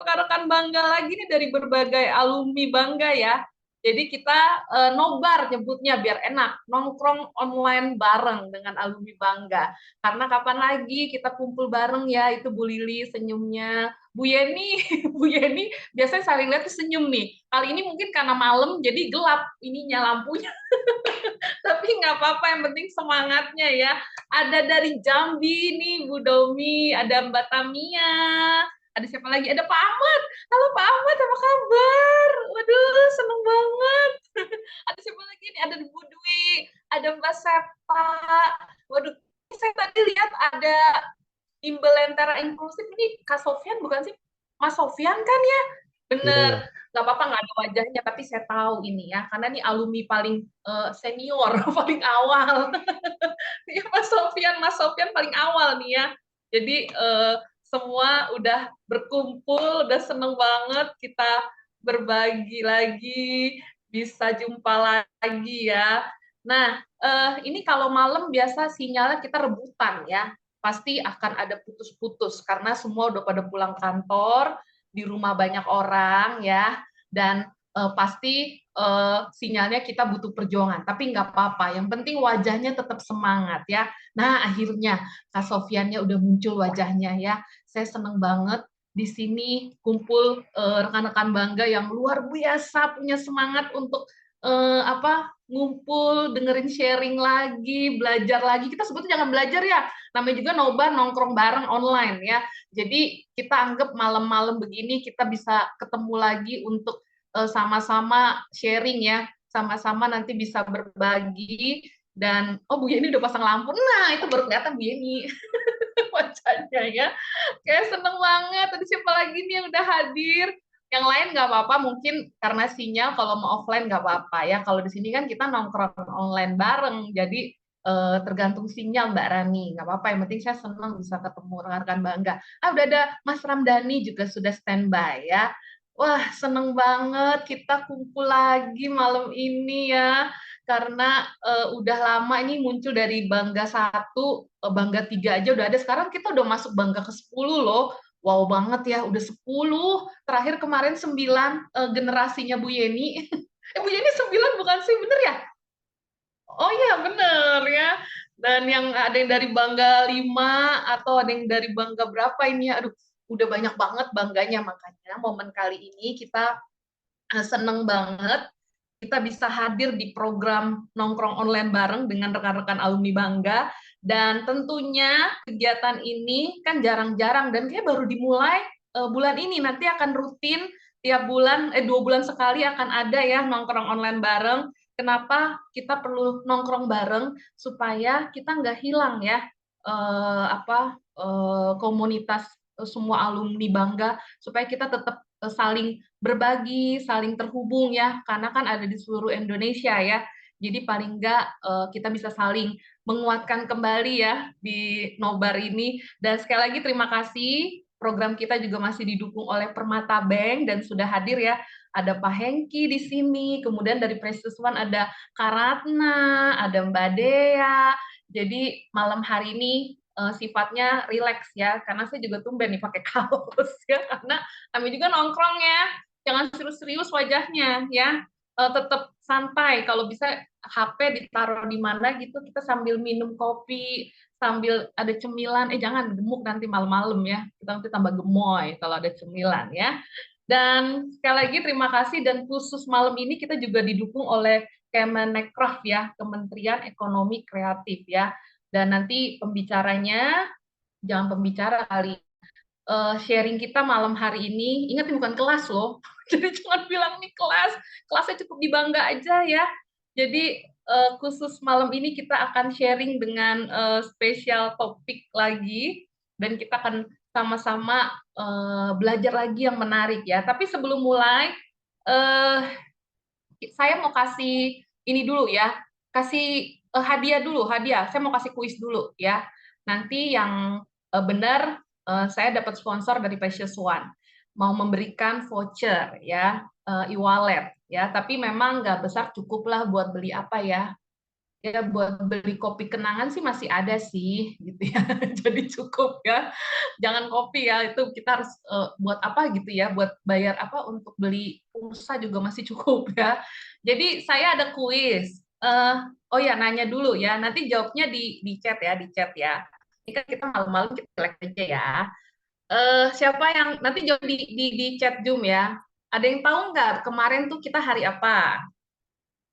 rekan-rekan Bangga lagi nih dari berbagai alumni Bangga ya. Jadi kita nobar nyebutnya biar enak, nongkrong online bareng dengan alumni Bangga. Karena kapan lagi kita kumpul bareng ya, itu Bu Lili senyumnya, Bu Yeni, Bu Yeni biasanya saling lihat tuh senyum nih. Kali ini mungkin karena malam jadi gelap ininya lampunya, tapi nggak apa-apa, yang penting semangatnya ya. Ada dari Jambi nih Bu Domi, ada Mbak Tamia, ada siapa lagi? Ada Pak Ahmad. Halo Pak Ahmad, apa kabar? Waduh, seneng banget. Ada siapa lagi nih? Ada Bu Dwi, ada Mbak Sepa. Waduh, saya tadi lihat ada Imbel Lentera Inklusif. Ini Kak Sofian bukan sih? Mas Sofian kan ya? Iya, Bener. ya. Nggak apa-apa, nggak ada wajahnya, tapi saya tahu ini ya. Karena ini alumni paling senior, paling awal. Ya, Mas Sofian paling awal nih ya. Jadi semua udah berkumpul, udah seneng banget kita berbagi lagi, bisa jumpa lagi ya. Nah, ini kalau malam biasa sinyalnya kita rebutan ya. Pasti akan ada putus-putus karena semua udah pada pulang kantor, di rumah banyak orang ya, dan pasti sinyalnya kita butuh perjuangan, tapi nggak apa-apa. Yang penting wajahnya tetap semangat ya. Nah, akhirnya Kak Sofiannya udah muncul wajahnya ya. Saya seneng banget di sini kumpul rekan-rekan Bangga yang luar biasa punya semangat untuk ngumpul, dengerin sharing lagi, belajar lagi. Kita sebetulnya jangan belajar ya, namanya juga nobar nongkrong bareng online ya. Jadi kita anggap malam-malam begini kita bisa ketemu lagi untuk sama-sama sharing ya, sama-sama nanti bisa berbagi. Dan oh, Bu Yeni udah pasang lampu, nah itu baru kelihatan Bu Yeni wajahnya ya. Kayak seneng banget. Tadi siapa lagi nih yang udah hadir? Yang lain nggak apa-apa, mungkin karena sinyal kalau mau offline nggak apa-apa ya. Kalau di sini kan kita nongkrong online bareng, jadi tergantung sinyal Mbak Rani. Nggak apa-apa, yang penting saya senang bisa ketemu rekan-rekan Bangga. Ah, udah ada Mas Ramdhani juga sudah standby ya. Wah, seneng banget kita kumpul lagi malam ini ya. Karena udah lama ini muncul dari Bangga 1, Bangga 3 aja udah ada. Sekarang kita udah masuk Bangga ke-10 loh. Wow banget ya, udah 10. Terakhir kemarin 9 generasinya Bu Yeni. Bu Yeni 9 bukan sih, bener ya? Oh iya, bener ya. Dan yang ada yang dari Bangga 5 atau ada yang dari Bangga berapa ini ya. Aduh, udah banyak banget bangganya, makanya momen kali ini kita seneng banget kita bisa hadir di program nongkrong online bareng dengan rekan-rekan alumni Bangga. Dan tentunya kegiatan ini kan jarang-jarang dan kayak baru dimulai bulan ini. Nanti akan rutin tiap bulan, 2 bulan sekali akan ada ya nongkrong online bareng. Kenapa kita perlu nongkrong bareng? Supaya kita nggak hilang ya komunitas semua alumni Bangga, supaya kita tetap saling berbagi, saling terhubung ya, karena kan ada di seluruh Indonesia ya. Jadi paling enggak kita bisa saling menguatkan kembali ya di Nobar ini. Dan sekali lagi terima kasih, program kita juga masih didukung oleh Permata Bank dan sudah hadir ya. Ada Pak Hengki di sini, kemudian dari Precious One ada Karatna, ada Mbak Dea. Jadi malam hari ini sifatnya rileks ya, karena saya juga tumben nih pakai kaos ya, karena kami juga nongkrong ya, jangan serius-serius wajahnya ya, tetap santai. Kalau bisa HP ditaruh di mana gitu, kita sambil minum kopi, sambil ada cemilan. Jangan gemuk nanti malam-malam ya, kita nanti tambah gemoy kalau ada cemilan ya. Dan sekali lagi terima kasih, dan khusus malam ini kita juga didukung oleh Kemenecraft ya, Kementerian Ekonomi Kreatif ya. Dan nanti pembicaranya, jangan pembicara kali, sharing kita malam hari ini, ingat ini bukan kelas loh, jadi jangan bilang nih kelas, kelasnya cukup di Bangga aja ya. Jadi khusus malam ini kita akan sharing dengan spesial topik lagi, dan kita akan sama-sama belajar lagi yang menarik ya. Tapi sebelum mulai, uh, saya mau kasih ini dulu ya, kasih hadiah dulu, hadiah. Saya mau kasih kuis dulu ya. Nanti yang benar saya dapat sponsor dari Precious One, mau memberikan voucher ya, e-wallet ya. Tapi memang nggak besar, cukuplah buat beli apa ya, Ya buat beli kopi kenangan sih masih ada sih gitu ya. Jadi cukup ya. Jangan kopi ya, itu kita harus buat apa gitu ya, buat bayar apa untuk beli pulsa juga masih cukup ya. Jadi saya ada kuis. Oh ya, nanya dulu ya. Nanti jawabnya di chat ya, di chat ya. Ini kan kita malam-malam kita select aja ya. Siapa yang nanti jawab di chat Zoom ya. Ada yang tahu nggak kemarin tuh kita hari apa?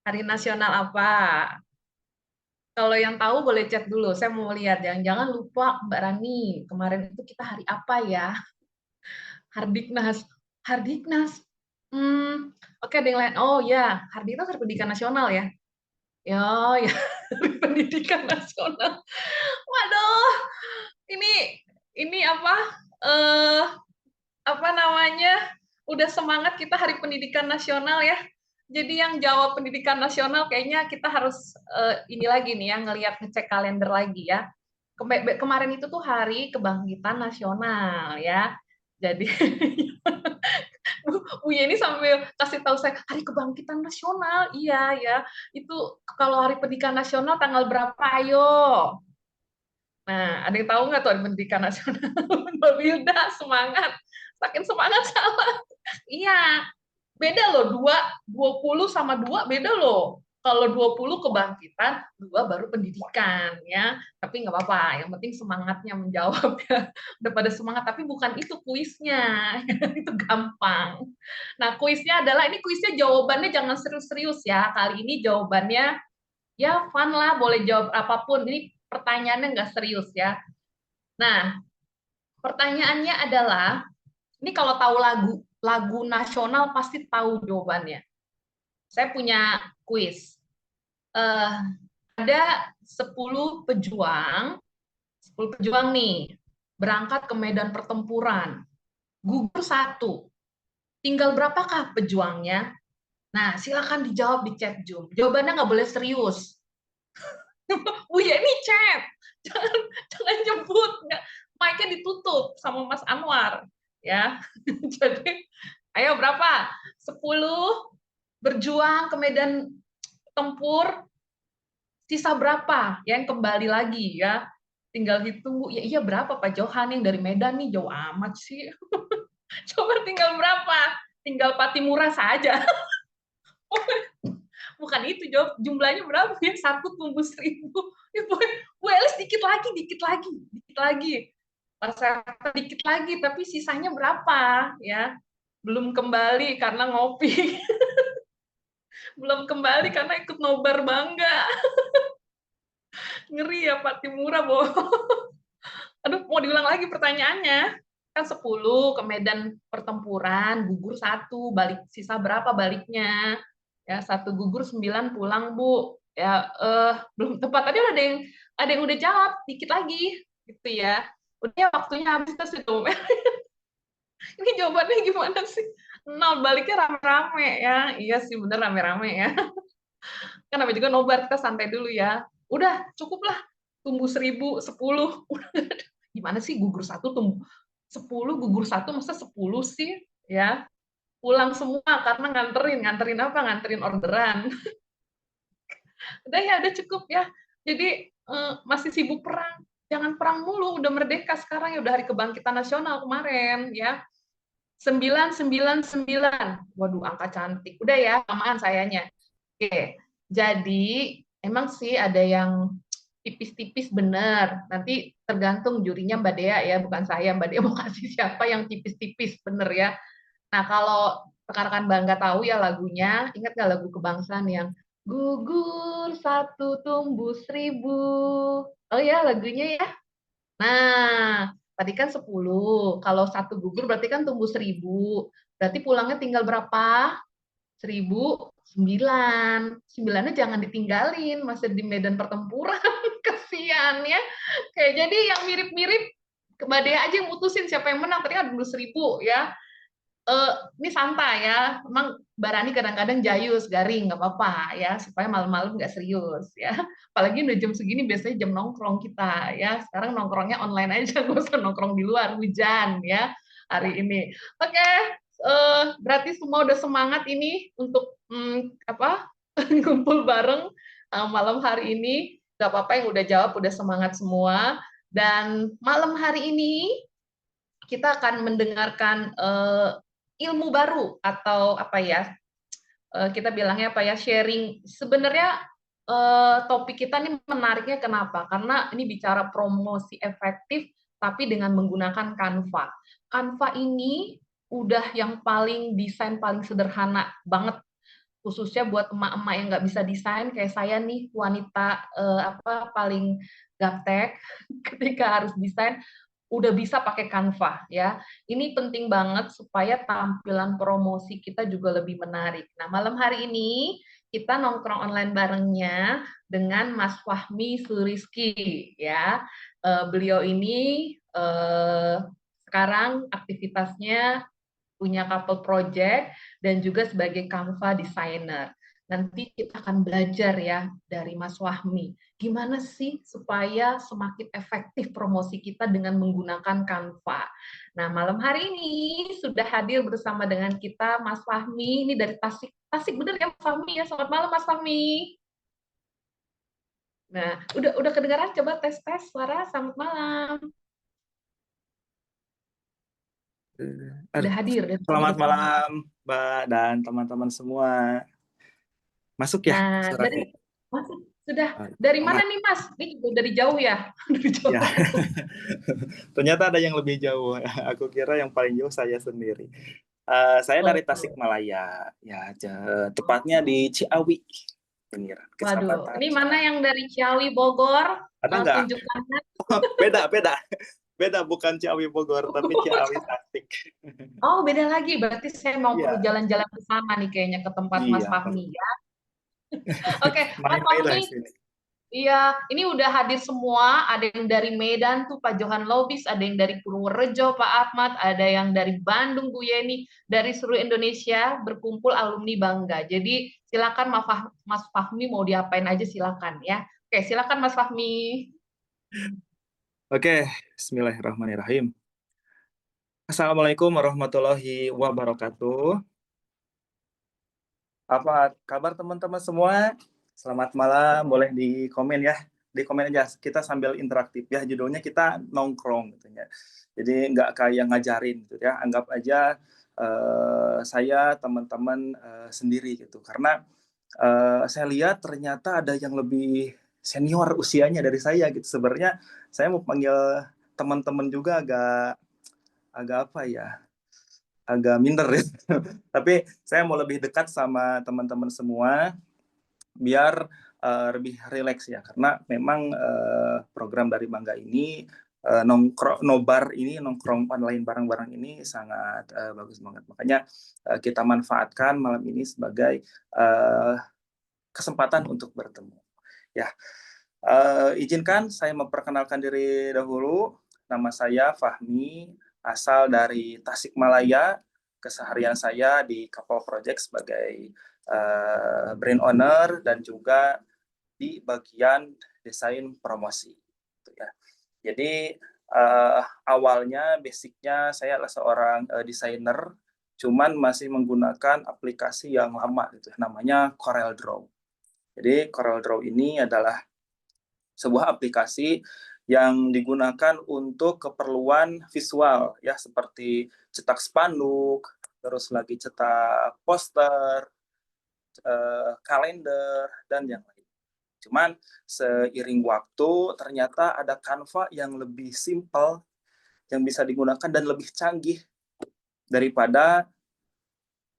Hari nasional apa? Kalau yang tahu boleh chat dulu. Saya mau lihat. Jangan-jangan lupa Mbak Rani. Kemarin itu kita hari apa ya? Hardiknas. Hardiknas. Oke, ada yang lain. Oh ya, Hardiknas Hari Pendidikan Nasional ya. Ya, ya, Hari Pendidikan Nasional. Waduh, ini apa? Eh, apa namanya? Udah semangat kita Hari Pendidikan Nasional ya. Jadi yang jawab pendidikan nasional kayaknya kita harus ini lagi nih ya, ngecek kalender lagi ya. Kemarin itu tuh Hari Kebangkitan Nasional ya. Jadi Bu Yeni sambil kasih tahu saya Hari Kebangkitan Nasional. Iya ya. Itu kalau Hari Pendidikan Nasional tanggal berapa? Ayo. Nah, ada yang tahu nggak tuh Hari Pendidikan Nasional? Mbak Wilda semangat. Saking semangat salah. Iya, beda loh, 20 sama 2 beda loh. Kalau 20 kebangkitan, 2 baru pendidikan ya. Tapi nggak apa-apa, yang penting semangatnya menjawab ya. Udah pada semangat, tapi bukan itu kuisnya. Itu gampang. Nah, kuisnya adalah, ini kuisnya jawabannya jangan serius-serius ya. Kali ini jawabannya ya fun lah, boleh jawab apapun. Ini pertanyaannya nggak serius ya. Nah, pertanyaannya adalah, ini kalau tahu lagu nasional pasti tahu jawabannya. Saya punya kuis. Eh, ada 10 pejuang, 10 pejuang nih, berangkat ke medan pertempuran. Gugur satu. Tinggal berapakah pejuangnya? Nah, silakan dijawab di chat Zoom. Jawabannya nggak boleh serius. Bu ya ini chat. Jangan jangan nyebut. Mic-nya ditutup sama Mas Anwar. Ya. Jadi, ayo berapa? 10 berjuang ke medan tempur, sisa berapa yang kembali lagi ya, tinggal hitung Bu. Ya iya berapa Pak Johan yang dari Medan nih, jauh amat sih. Coba tinggal berapa, tinggal Patimura saja. Bukan itu, jawab jumlahnya berapa ya, 1 tumbuh 1000 ya, Bu Elis dikit lagi, dikit lagi, dikit lagi, pas dikit lagi, tapi sisanya berapa ya, belum kembali karena ngopi. Belum kembali karena ikut nobar bangga. Ngeri ya Pak Timura, Bo. Aduh, mau diulang lagi pertanyaannya. Kan 10 ke medan pertempuran, gugur satu, balik sisa berapa baliknya? Ya, satu gugur 9 pulang, Bu. Ya, belum tepat. Tadi ada yang udah jawab, dikit lagi gitu ya. Udah ya, waktunya habis terus itu. Ini jawabannya gimana sih? Nol, baliknya rame-rame ya. Iya sih bener rame-rame ya. Kan namanya juga nobar, kita santai dulu ya. Udah, cukup lah. Tumbuh 1000, 10. Gimana sih gugur satu, tumbuh 10, gugur satu, masa 10 sih? Ya, pulang semua karena nganterin apa? Nganterin orderan. Udah ya, udah cukup ya. Jadi masih sibuk perang. Jangan perang mulu, udah merdeka sekarang ya, udah Hari Kebangkitan Nasional kemarin ya. 999. Waduh, angka cantik. Udah ya, samaan sayanya. Oke, jadi emang sih ada yang tipis-tipis bener. Nanti tergantung jurinya Mbak Dea ya, bukan saya. Mbak Dea mau kasih siapa yang tipis-tipis bener ya. Nah, kalau rekan-rekan Bangga tahu ya lagunya, ingat nggak lagu kebangsaan yang gugur satu tumbuh 1000? Oh ya, lagunya ya. Nah, tadi kan 10. Kalau satu gugur berarti kan tumbuh 1000. Berarti pulangnya tinggal berapa? 1009. 9-nya jangan ditinggalin, masih di medan pertempuran. Kasihan ya. Oke, jadi yang mirip-mirip, Mbak Dea aja yang mutusin siapa yang menang. Tadi kan 1000 ya. Ini santai ya. Memang Barani kadang-kadang jayus, garing, nggak apa-apa ya, supaya malam-malam nggak serius ya. Apalagi udah jam segini biasanya jam nongkrong kita ya. Sekarang nongkrongnya online aja, nggak usah nongkrong di luar, hujan ya hari ini. Oke, berarti semua udah semangat ini untuk apa? Kumpul bareng. Malam hari ini nggak apa-apa yang udah jawab, udah semangat semua. Dan malam hari ini kita akan mendengarkan ilmu baru atau apa ya? Kita bilangnya apa ya? Sharing. Sebenarnya topik kita ini menariknya kenapa? Karena ini bicara promosi efektif tapi dengan menggunakan Canva. Canva ini udah yang paling desain paling sederhana banget, khususnya buat emak-emak yang nggak bisa desain kayak saya nih, wanita apa paling gaptek ketika harus desain udah bisa pakai Canva ya. Ini penting banget supaya tampilan promosi kita juga lebih menarik. Nah, malam hari ini kita nongkrong online barengnya dengan Mas Fahmi Suriski ya. Beliau ini sekarang aktivitasnya punya couple project dan juga sebagai Canva designer. Nanti kita akan belajar ya dari Mas Wahmi, gimana sih supaya semakin efektif promosi kita dengan menggunakan Canva. Nah, malam hari ini sudah hadir bersama dengan kita Mas Fahmi, ini dari Tasik. Tasik bener ya Mas Fahmi ya? Selamat malam Mas Fahmi. Nah, udah kedengaran, coba tes suara. Selamat malam. Aduh. Udah hadir Selamat bersama. malam, Mbak dan teman-teman semua. Masuk ya Nah, suaraku? Mas sudah dari mana Aman. nih Mas? Ini juga dari jauh ya? Dari Ya, jauh. ternyata ada yang lebih jauh. Aku kira yang paling jauh saya sendiri. Saya dari Oh, Tasikmalaya, ya, tepatnya di Ciawi, Pinggiran, waduh, Kecamatan. ini mana yang dari Ciawi Bogor? Ada nggak? Tunjukkan. Beda, beda, beda. Bukan Ciawi Bogor, tapi Ciawi Tasik. Oh, beda lagi. Berarti saya mau perlu Iya, jalan-jalan ke sana nih kayaknya ke tempat Mas iya. Fahmi ya. Oke, Mas Main-mainlah di Fahmi. sini. Iya, ini udah hadir semua. Ada yang dari Medan tuh Pak Johan Lobis, ada yang dari Purworejo Pak Ahmad, ada yang dari Bandung Bu Yeni, dari seluruh Indonesia berkumpul alumni Bangga. Jadi silakan Mas Fahmi mau diapain aja silakan ya. Oke, silakan Mas Fahmi. Oke, Bismillahirrahmanirrahim. Assalamualaikum warahmatullahi wabarakatuh. Apa kabar teman-teman semua? Selamat malam, boleh di komen ya. Di komen aja, kita sambil interaktif ya. Judulnya kita nongkrong gitu ya. Jadi nggak kayak ngajarin gitu ya. Anggap aja saya teman-teman sendiri gitu. Karena saya lihat ternyata ada yang lebih senior usianya dari saya gitu. Sebenarnya saya mau panggil teman-teman juga agak agak apa ya? Agak minder ya. Tapi saya mau lebih dekat sama teman-teman semua biar lebih rileks ya. Karena memang program dari Bangga ini nongkrong nobar ini nongkrong online bareng-bareng ini sangat bagus banget. Makanya kita manfaatkan malam ini sebagai kesempatan untuk bertemu. Ya, izinkan saya memperkenalkan diri dahulu. Nama saya Fahmi, asal dari Tasikmalaya. Keseharian saya di Couple Project sebagai brand owner dan juga di bagian desain promosi. Gitu ya. Jadi awalnya, basicnya saya adalah seorang desainer, cuman masih menggunakan aplikasi yang lama, gitu, namanya CorelDRAW. Jadi CorelDRAW ini adalah sebuah aplikasi yang digunakan untuk keperluan visual ya seperti cetak spanduk, terus lagi cetak poster, kalender dan yang lain. Cuman seiring waktu ternyata ada Canva yang lebih simple yang bisa digunakan dan lebih canggih daripada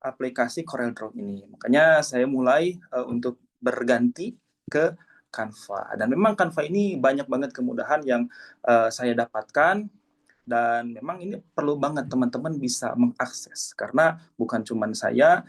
aplikasi CorelDRAW ini. Makanya saya mulai untuk berganti ke Canva. Dan memang Canva ini banyak banget kemudahan yang saya dapatkan dan memang ini perlu banget teman-teman bisa mengakses karena bukan cuma saya,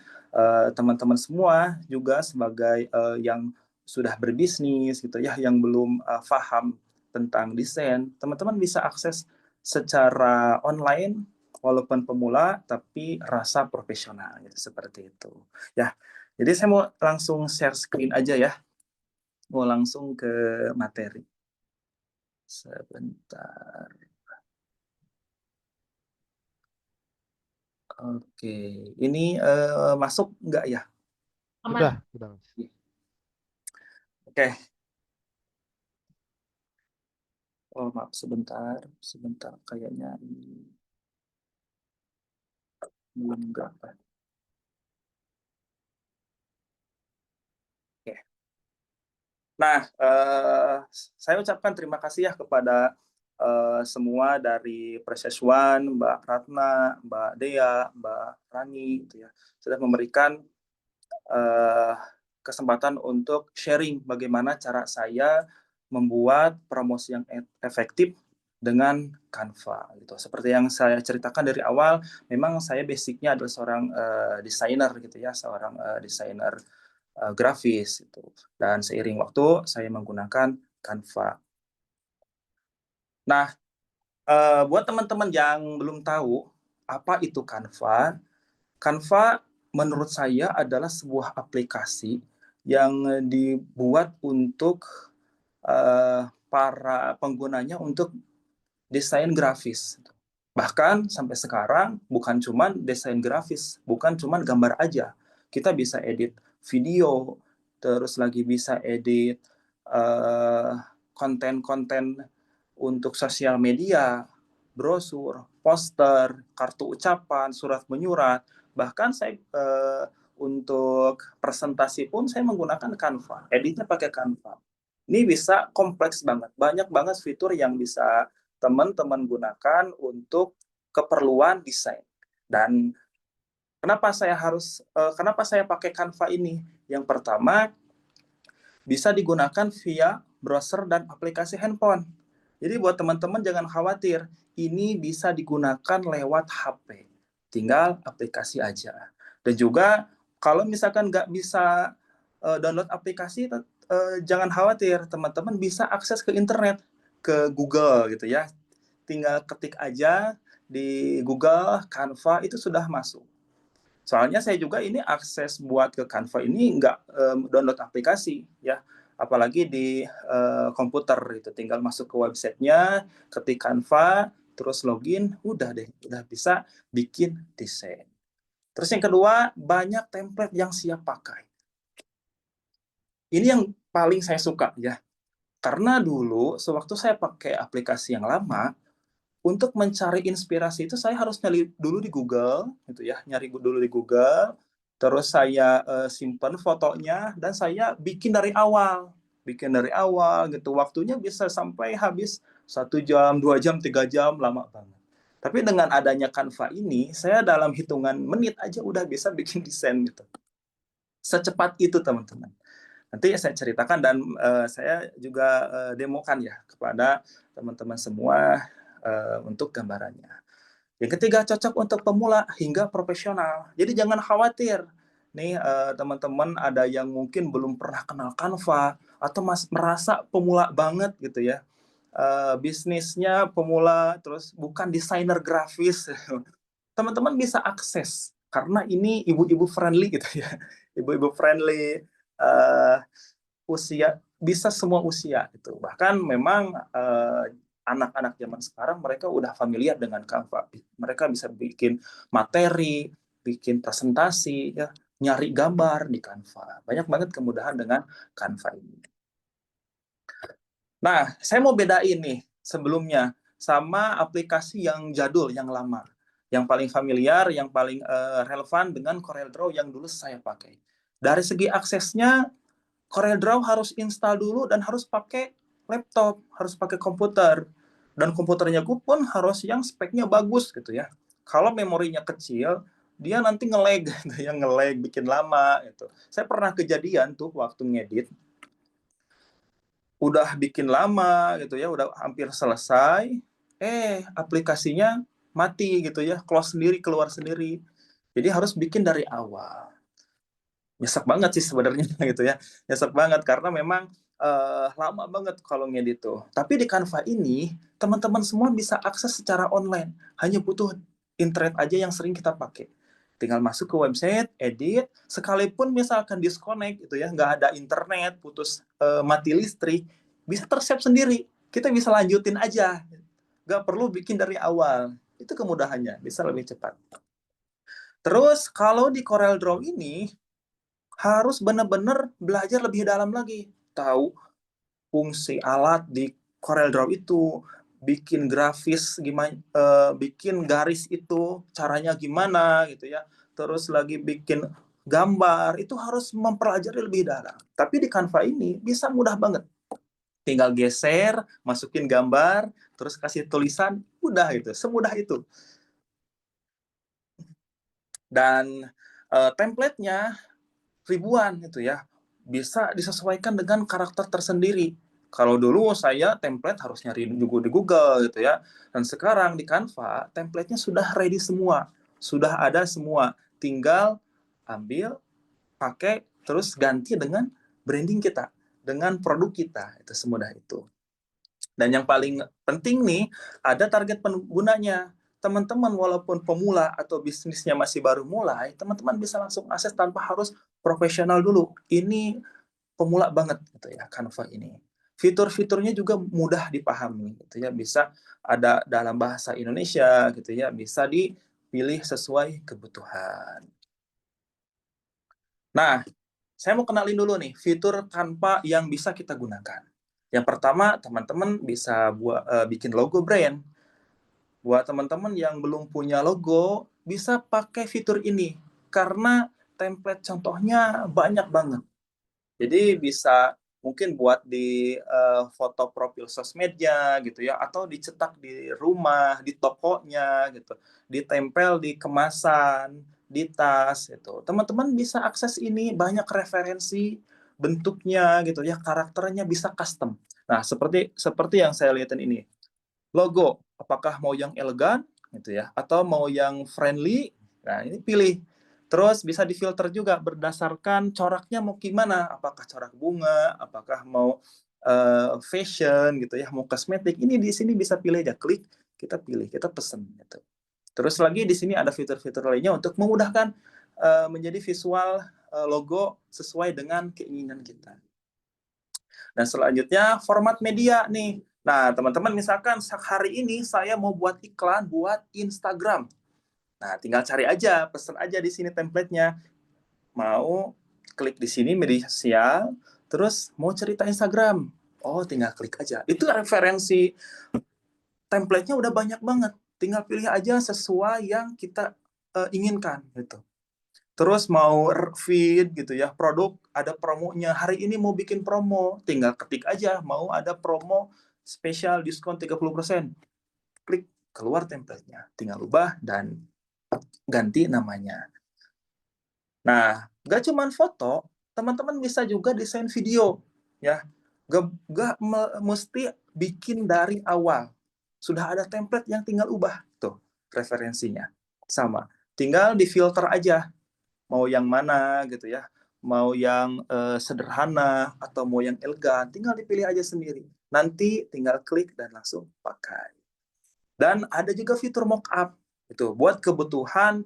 teman-teman semua juga sebagai yang sudah berbisnis gitu ya, yang belum paham tentang desain, teman-teman bisa akses secara online walaupun pemula tapi rasa profesional gitu seperti itu. Ya. Jadi saya mau langsung share screen aja ya. Mau langsung ke materi. Sebentar. Oke, ini masuk nggak ya? Aman. Sudah, Mas. Oke. Oh, maaf, sebentar, kayaknya ini belum berapa. Oke. Nah, saya ucapkan terima kasih ya kepada semua dari Precious One, Mbak Ratna, Mbak Dea, Mbak Rani, gitu ya, sudah memberikan eh, kesempatan untuk sharing bagaimana cara saya membuat promosi yang efektif dengan Canva gitu. Seperti yang saya ceritakan dari awal, memang saya basicnya adalah seorang desainer gitu ya, seorang desainer grafis itu. Dan seiring waktu saya menggunakan Canva. Nah, buat teman-teman yang belum tahu apa itu Canva, Canva menurut saya adalah sebuah aplikasi yang dibuat untuk para penggunanya untuk desain grafis. Bahkan sampai sekarang bukan cuma desain grafis, bukan cuma gambar aja. Kita bisa edit video, terus lagi bisa edit konten-konten untuk sosial media, brosur, poster, kartu ucapan, surat menyurat. Bahkan saya untuk presentasi pun saya menggunakan Canva. Editnya pakai Canva. Ini bisa kompleks banget. Banyak banget fitur yang bisa teman-teman gunakan untuk keperluan desain. Dan kenapa saya pakai Canva ini? Yang pertama, bisa digunakan via browser dan aplikasi handphone. Jadi buat teman-teman jangan khawatir, ini bisa digunakan lewat HP. Tinggal aplikasi aja. Dan juga kalau misalkan nggak bisa download aplikasi, jangan khawatir, teman-teman bisa akses ke internet, ke Google gitu ya. Tinggal ketik aja di Google, Canva itu sudah masuk. Soalnya saya juga ini akses buat ke Canva ini nggak download aplikasi ya, apalagi di komputer itu, tinggal masuk ke websitenya, ketik Canva, terus login, udah deh, udah bisa bikin desain. Terus yang kedua, banyak template yang siap pakai. Ini yang paling saya suka ya, karena dulu sewaktu saya pakai aplikasi yang lama, untuk mencari inspirasi itu saya harus nyari dulu di Google gitu ya, nyari dulu di Google, terus saya simpan fotonya dan saya bikin dari awal gitu, waktunya bisa sampai habis 1 jam, 2 jam, 3 jam, lama banget. Tapi dengan adanya Canva ini, saya dalam hitungan menit aja udah bisa bikin desain gitu. Secepat itu teman-teman. Nanti saya ceritakan dan saya juga demokan ya kepada teman-teman semua untuk gambarannya. Yang ketiga, cocok untuk pemula hingga profesional. Jadi jangan khawatir. Nih teman-teman ada yang mungkin belum pernah kenal Canva atau merasa pemula banget gitu ya. Bisnisnya pemula, terus bukan desainer grafis. Teman-teman bisa akses karena ini ibu-ibu friendly gitu ya. Ibu-ibu friendly, usia bisa semua usia itu. Bahkan memang anak-anak zaman sekarang mereka udah familiar dengan Canva. Mereka bisa bikin materi, bikin presentasi, ya, nyari gambar di Canva. Banyak banget kemudahan dengan Canva ini. Nah, saya mau bedain nih sebelumnya sama aplikasi yang jadul, yang lama. Yang paling familiar, yang paling relevan dengan CorelDRAW yang dulu saya pakai. Dari segi aksesnya, CorelDRAW harus install dulu dan harus pakai laptop, harus pakai komputer. Dan komputernya gue pun harus yang speknya bagus gitu ya. Kalau memorinya kecil, dia nanti nge-lag gitu ya, nge-lag bikin lama gitu. Saya pernah kejadian tuh waktu ngedit, udah bikin lama gitu ya, udah hampir selesai, aplikasinya mati gitu ya, close sendiri, keluar sendiri. Jadi harus bikin dari awal. Nyesek banget sih sebenarnya gitu ya, nyesek banget karena memang lama banget kalau ngedit tuh. Tapi di Canva ini teman-teman semua bisa akses secara online, hanya butuh internet aja yang sering kita pakai. Tinggal masuk ke website, edit, sekalipun misalkan disconnect gitu ya, nggak ada internet, putus mati listrik, bisa tersiap sendiri. Kita bisa lanjutin aja, nggak perlu bikin dari awal. Itu kemudahannya, bisa lebih cepat. Terus kalau di CorelDRAW ini harus benar-benar belajar lebih dalam lagi. tahu fungsi alat di CorelDRAW itu, bikin grafis gimana, bikin garis itu caranya gimana gitu ya. Terus lagi bikin gambar itu harus mempelajari lebih dalam. Tapi di Canva ini bisa mudah banget. Tinggal geser, masukin gambar, terus kasih tulisan, udah itu, semudah itu. Dan template-nya ribuan gitu ya, bisa disesuaikan dengan karakter tersendiri. Kalau dulu saya template harus nyari juga di Google gitu ya, dan sekarang di Canva template-nya sudah ready semua, sudah ada semua, tinggal ambil, pakai, terus ganti dengan branding kita, dengan produk kita, itu semudah itu. Dan yang paling penting nih, ada target penggunanya. Teman-teman walaupun pemula atau bisnisnya masih baru mulai, teman-teman bisa langsung akses tanpa harus profesional dulu. Ini pemula banget gitu ya, Canva ini. Fitur-fiturnya juga mudah dipahami gitu ya, bisa ada dalam bahasa Indonesia gitu ya, bisa dipilih sesuai kebutuhan. Nah, saya mau kenalin dulu nih fitur Canva yang bisa kita gunakan. Yang pertama, teman-teman bisa bikin logo brand. Buat teman-teman yang belum punya logo, bisa pakai fitur ini karena template contohnya banyak banget. Jadi bisa mungkin buat di foto profil sosmednya gitu ya, atau dicetak di rumah, di tokonya gitu, ditempel di kemasan, di tas gitu. Teman-teman bisa akses ini, banyak referensi bentuknya gitu ya, karakternya bisa custom. Nah, seperti seperti yang saya lihatin ini. Logo, apakah mau yang elegan gitu ya, atau mau yang friendly? Nah, ini pilih. Terus bisa difilter juga berdasarkan coraknya mau gimana, apakah corak bunga, apakah mau fashion gitu ya, mau kosmetik. Ini di sini bisa pilih aja, klik, kita pilih, kita pesen gitu. Terus lagi di sini ada fitur-fitur lainnya untuk memudahkan menjadi visual logo sesuai dengan keinginan kita. Dan selanjutnya format media nih. Nah, teman-teman misalkan hari ini saya mau buat iklan buat Instagram. Nah, tinggal cari aja, pesen aja di sini template-nya. Mau klik di sini media sosial, terus mau cerita Instagram. Oh, tinggal klik aja. Itu referensi template-nya udah banyak banget. Tinggal pilih aja sesuai yang kita inginkan gitu. Terus mau feed gitu ya, produk ada promonya. Hari ini mau bikin promo, tinggal ketik aja mau ada promo spesial diskon 30%. Klik keluar template-nya, tinggal ubah dan ganti namanya. Nah, nggak cuma foto, teman-teman bisa juga desain video ya. Nggak mesti bikin dari awal. Sudah ada template yang tinggal ubah tuh referensinya. Sama. Tinggal difilter aja mau yang mana gitu ya, mau yang sederhana atau mau yang elegan, tinggal dipilih aja sendiri. Nanti tinggal klik dan langsung pakai. Dan ada juga fitur mockup itu buat kebutuhan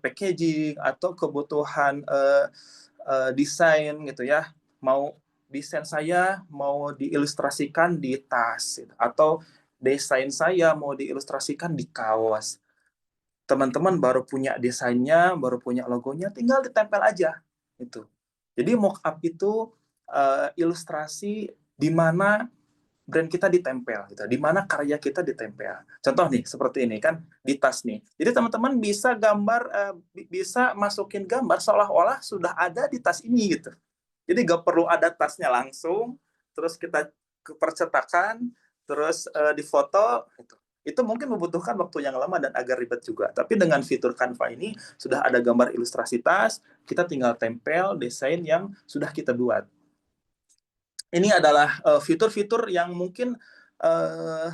packaging atau kebutuhan desain gitu ya. Mau desain saya mau diilustrasikan di tas gitu. Atau desain saya mau diilustrasikan di kaos, teman-teman baru punya desainnya, baru punya logonya, tinggal ditempel aja itu. Jadi mockup itu ilustrasi di mana brand kita ditempel gitu, di mana karya kita ditempel. Contoh nih seperti ini kan di tas nih. Jadi teman-teman bisa gambar bisa masukin gambar seolah-olah sudah ada di tas ini gitu. Jadi nggak perlu ada tasnya langsung, terus kita ke percetakan, terus difoto gitu. Itu mungkin membutuhkan waktu yang lama dan agak ribet juga. Tapi dengan fitur Canva ini sudah ada gambar ilustrasi tas, kita tinggal tempel desain yang sudah kita buat. Ini adalah fitur-fitur yang mungkin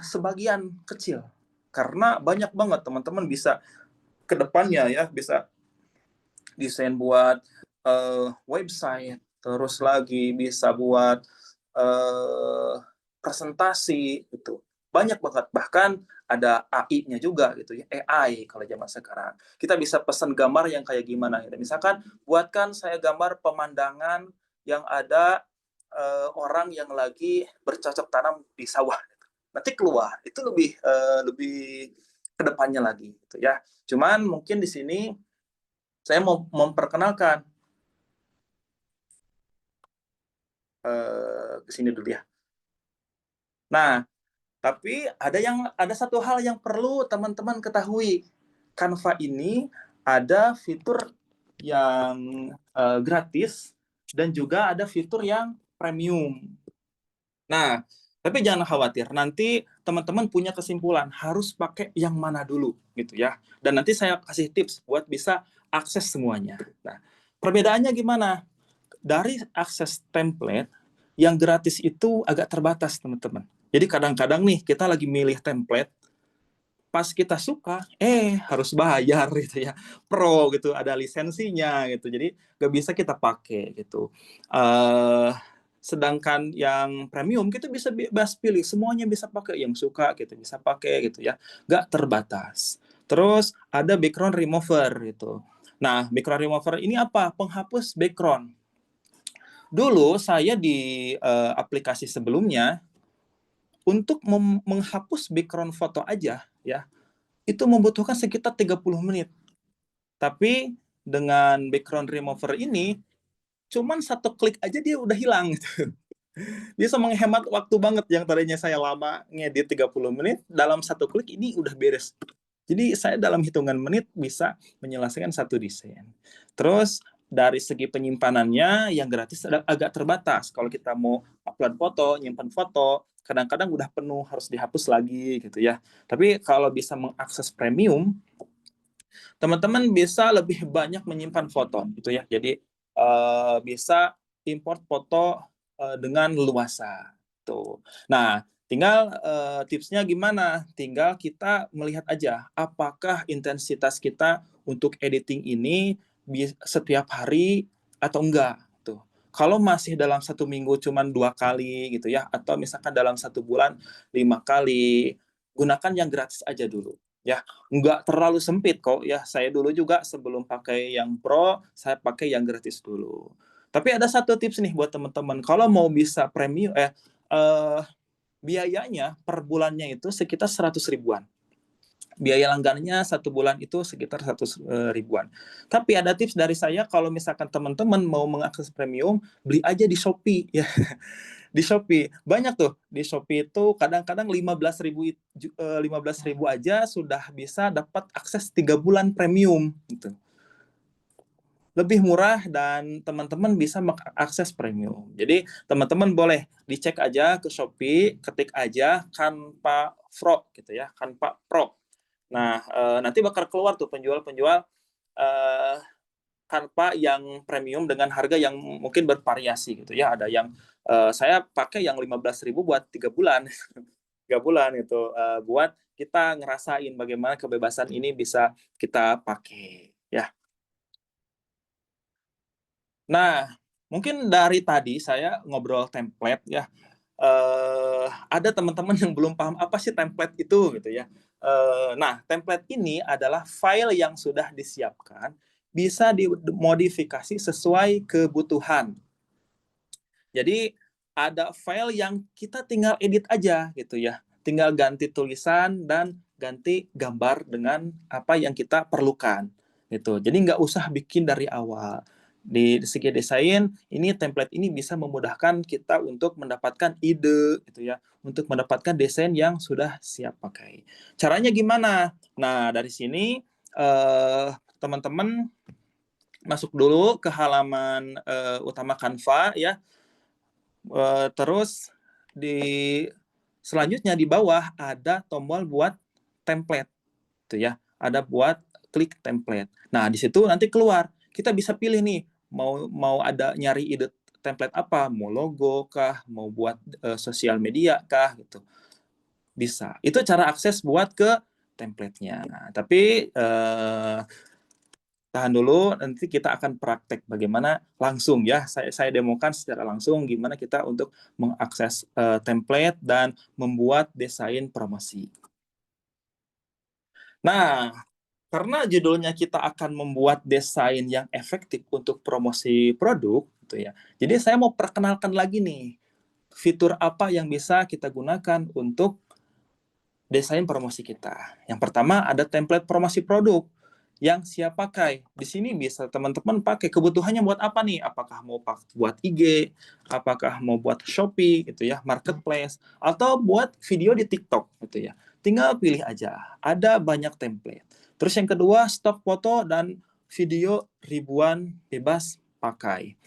sebagian kecil. Karena banyak banget teman-teman bisa ke depannya ya, bisa desain buat website, terus lagi bisa buat presentasi gitu. Banyak banget, bahkan ada AI-nya juga gitu ya, AI kalau zaman sekarang. Kita bisa pesan gambar yang kayak gimana gitu. Misalkan buatkan saya gambar pemandangan yang ada orang yang lagi bercocok tanam di sawah. Nanti keluar, itu lebih kedepannya lagi gitu ya. Cuman mungkin di sini saya mau memperkenalkan ke sini dulu ya. Nah, tapi ada satu hal yang perlu teman-teman ketahui. Canva ini ada fitur yang gratis dan juga ada fitur yang premium. Nah, tapi jangan khawatir, nanti teman-teman punya kesimpulan harus pakai yang mana dulu gitu ya. Dan nanti saya kasih tips buat bisa akses semuanya. Nah, perbedaannya gimana? Dari akses template, yang gratis itu agak terbatas, teman-teman. Jadi kadang-kadang nih kita lagi milih template, pas kita suka, harus bayar gitu ya, pro gitu, ada lisensinya gitu, jadi nggak bisa kita pakai gitu. Sedangkan yang premium kita bisa bebas pilih, semuanya bisa pakai, yang suka gitu bisa pakai gitu ya, nggak terbatas. Terus ada background remover gitu. Nah, background remover ini apa? Penghapus background. Dulu saya di aplikasi sebelumnya, untuk menghapus background foto aja ya, itu membutuhkan sekitar 30 menit. Tapi dengan background remover ini, cuman satu klik aja dia udah hilang gitu. Bisa menghemat waktu banget, yang tadinya saya lama ngedit 30 menit, dalam satu klik ini udah beres. Jadi saya dalam hitungan menit bisa menyelesaikan satu desain. Terus dari segi penyimpanannya yang gratis agak terbatas. Kalau kita mau upload foto, nyimpan foto, kadang-kadang udah penuh, harus dihapus lagi gitu ya. Tapi kalau bisa mengakses premium, teman-teman bisa lebih banyak menyimpan foto gitu ya. Jadi bisa import foto dengan luasa tuh. Nah, tinggal tipsnya gimana? Tinggal kita melihat aja apakah intensitas kita untuk editing ini setiap hari atau enggak tuh. Kalau masih dalam satu minggu cuma 2 kali gitu ya, atau misalkan dalam satu bulan 5 kali, gunakan yang gratis aja dulu ya, nggak terlalu sempit kok ya. Saya dulu juga sebelum pakai yang pro, saya pakai yang gratis dulu. Tapi ada satu tips nih buat teman-teman, kalau mau bisa premium, biayanya per bulannya itu sekitar 100 ribuan. Biaya langganannya satu bulan itu sekitar 100 ribuan. Tapi ada tips dari saya, kalau misalkan teman-teman mau mengakses premium, beli aja di Shopee ya. Di Shopee banyak tuh, di Shopee itu kadang-kadang 15 ribu aja sudah bisa dapat akses 3 bulan premium gitu, lebih murah dan teman-teman bisa mengakses premium. Jadi teman-teman boleh dicek aja ke Shopee, ketik aja Canva Pro gitu ya, Canva Pro. Nah, nanti bakal keluar tuh penjual-penjual eh, Canva yang premium dengan harga yang mungkin bervariasi gitu ya. Ada yang saya pakai yang 15 ribu buat 3 bulan, 3 bulan itu buat kita ngerasain bagaimana kebebasan ini bisa kita pakai ya. Nah, mungkin dari tadi saya ngobrol template ya. Ada teman-teman yang belum paham apa sih template itu gitu ya. Nah, template ini adalah file yang sudah disiapkan, bisa dimodifikasi sesuai kebutuhan. Jadi ada file yang kita tinggal edit aja gitu ya. Tinggal ganti tulisan dan ganti gambar dengan apa yang kita perlukan gitu. Jadi nggak usah bikin dari awal. Di segi desain, ini template ini bisa memudahkan kita untuk mendapatkan ide gitu ya, untuk mendapatkan desain yang sudah siap pakai. Caranya gimana? Nah, dari sini teman-teman masuk dulu ke halaman utama Canva ya. Terus di selanjutnya di bawah ada tombol buat template tuh ya, ada buat klik template. Nah, di situ nanti keluar, kita bisa pilih nih mau mau ada nyari ide template apa, mau logo kah, mau buat sosial media kah gitu. Bisa. Itu cara akses buat ke template-nya. Nah, tapi tahan dulu, nanti kita akan praktek bagaimana langsung ya. Saya demokan secara langsung gimana kita untuk mengakses template dan membuat desain promosi. Nah, karena judulnya kita akan membuat desain yang efektif untuk promosi produk, gitu ya. Jadi saya mau perkenalkan lagi nih, fitur apa yang bisa kita gunakan untuk desain promosi kita. Yang pertama ada template promosi produk. yang siap pakai. Di sini bisa teman-teman pakai kebutuhannya buat apa nih? Apakah mau buat IG, apakah mau buat Shopee gitu ya, marketplace, atau buat video di TikTok gitu ya. Tinggal pilih aja. Ada banyak template. Terus yang kedua, stok foto dan video ribuan bebas pakai.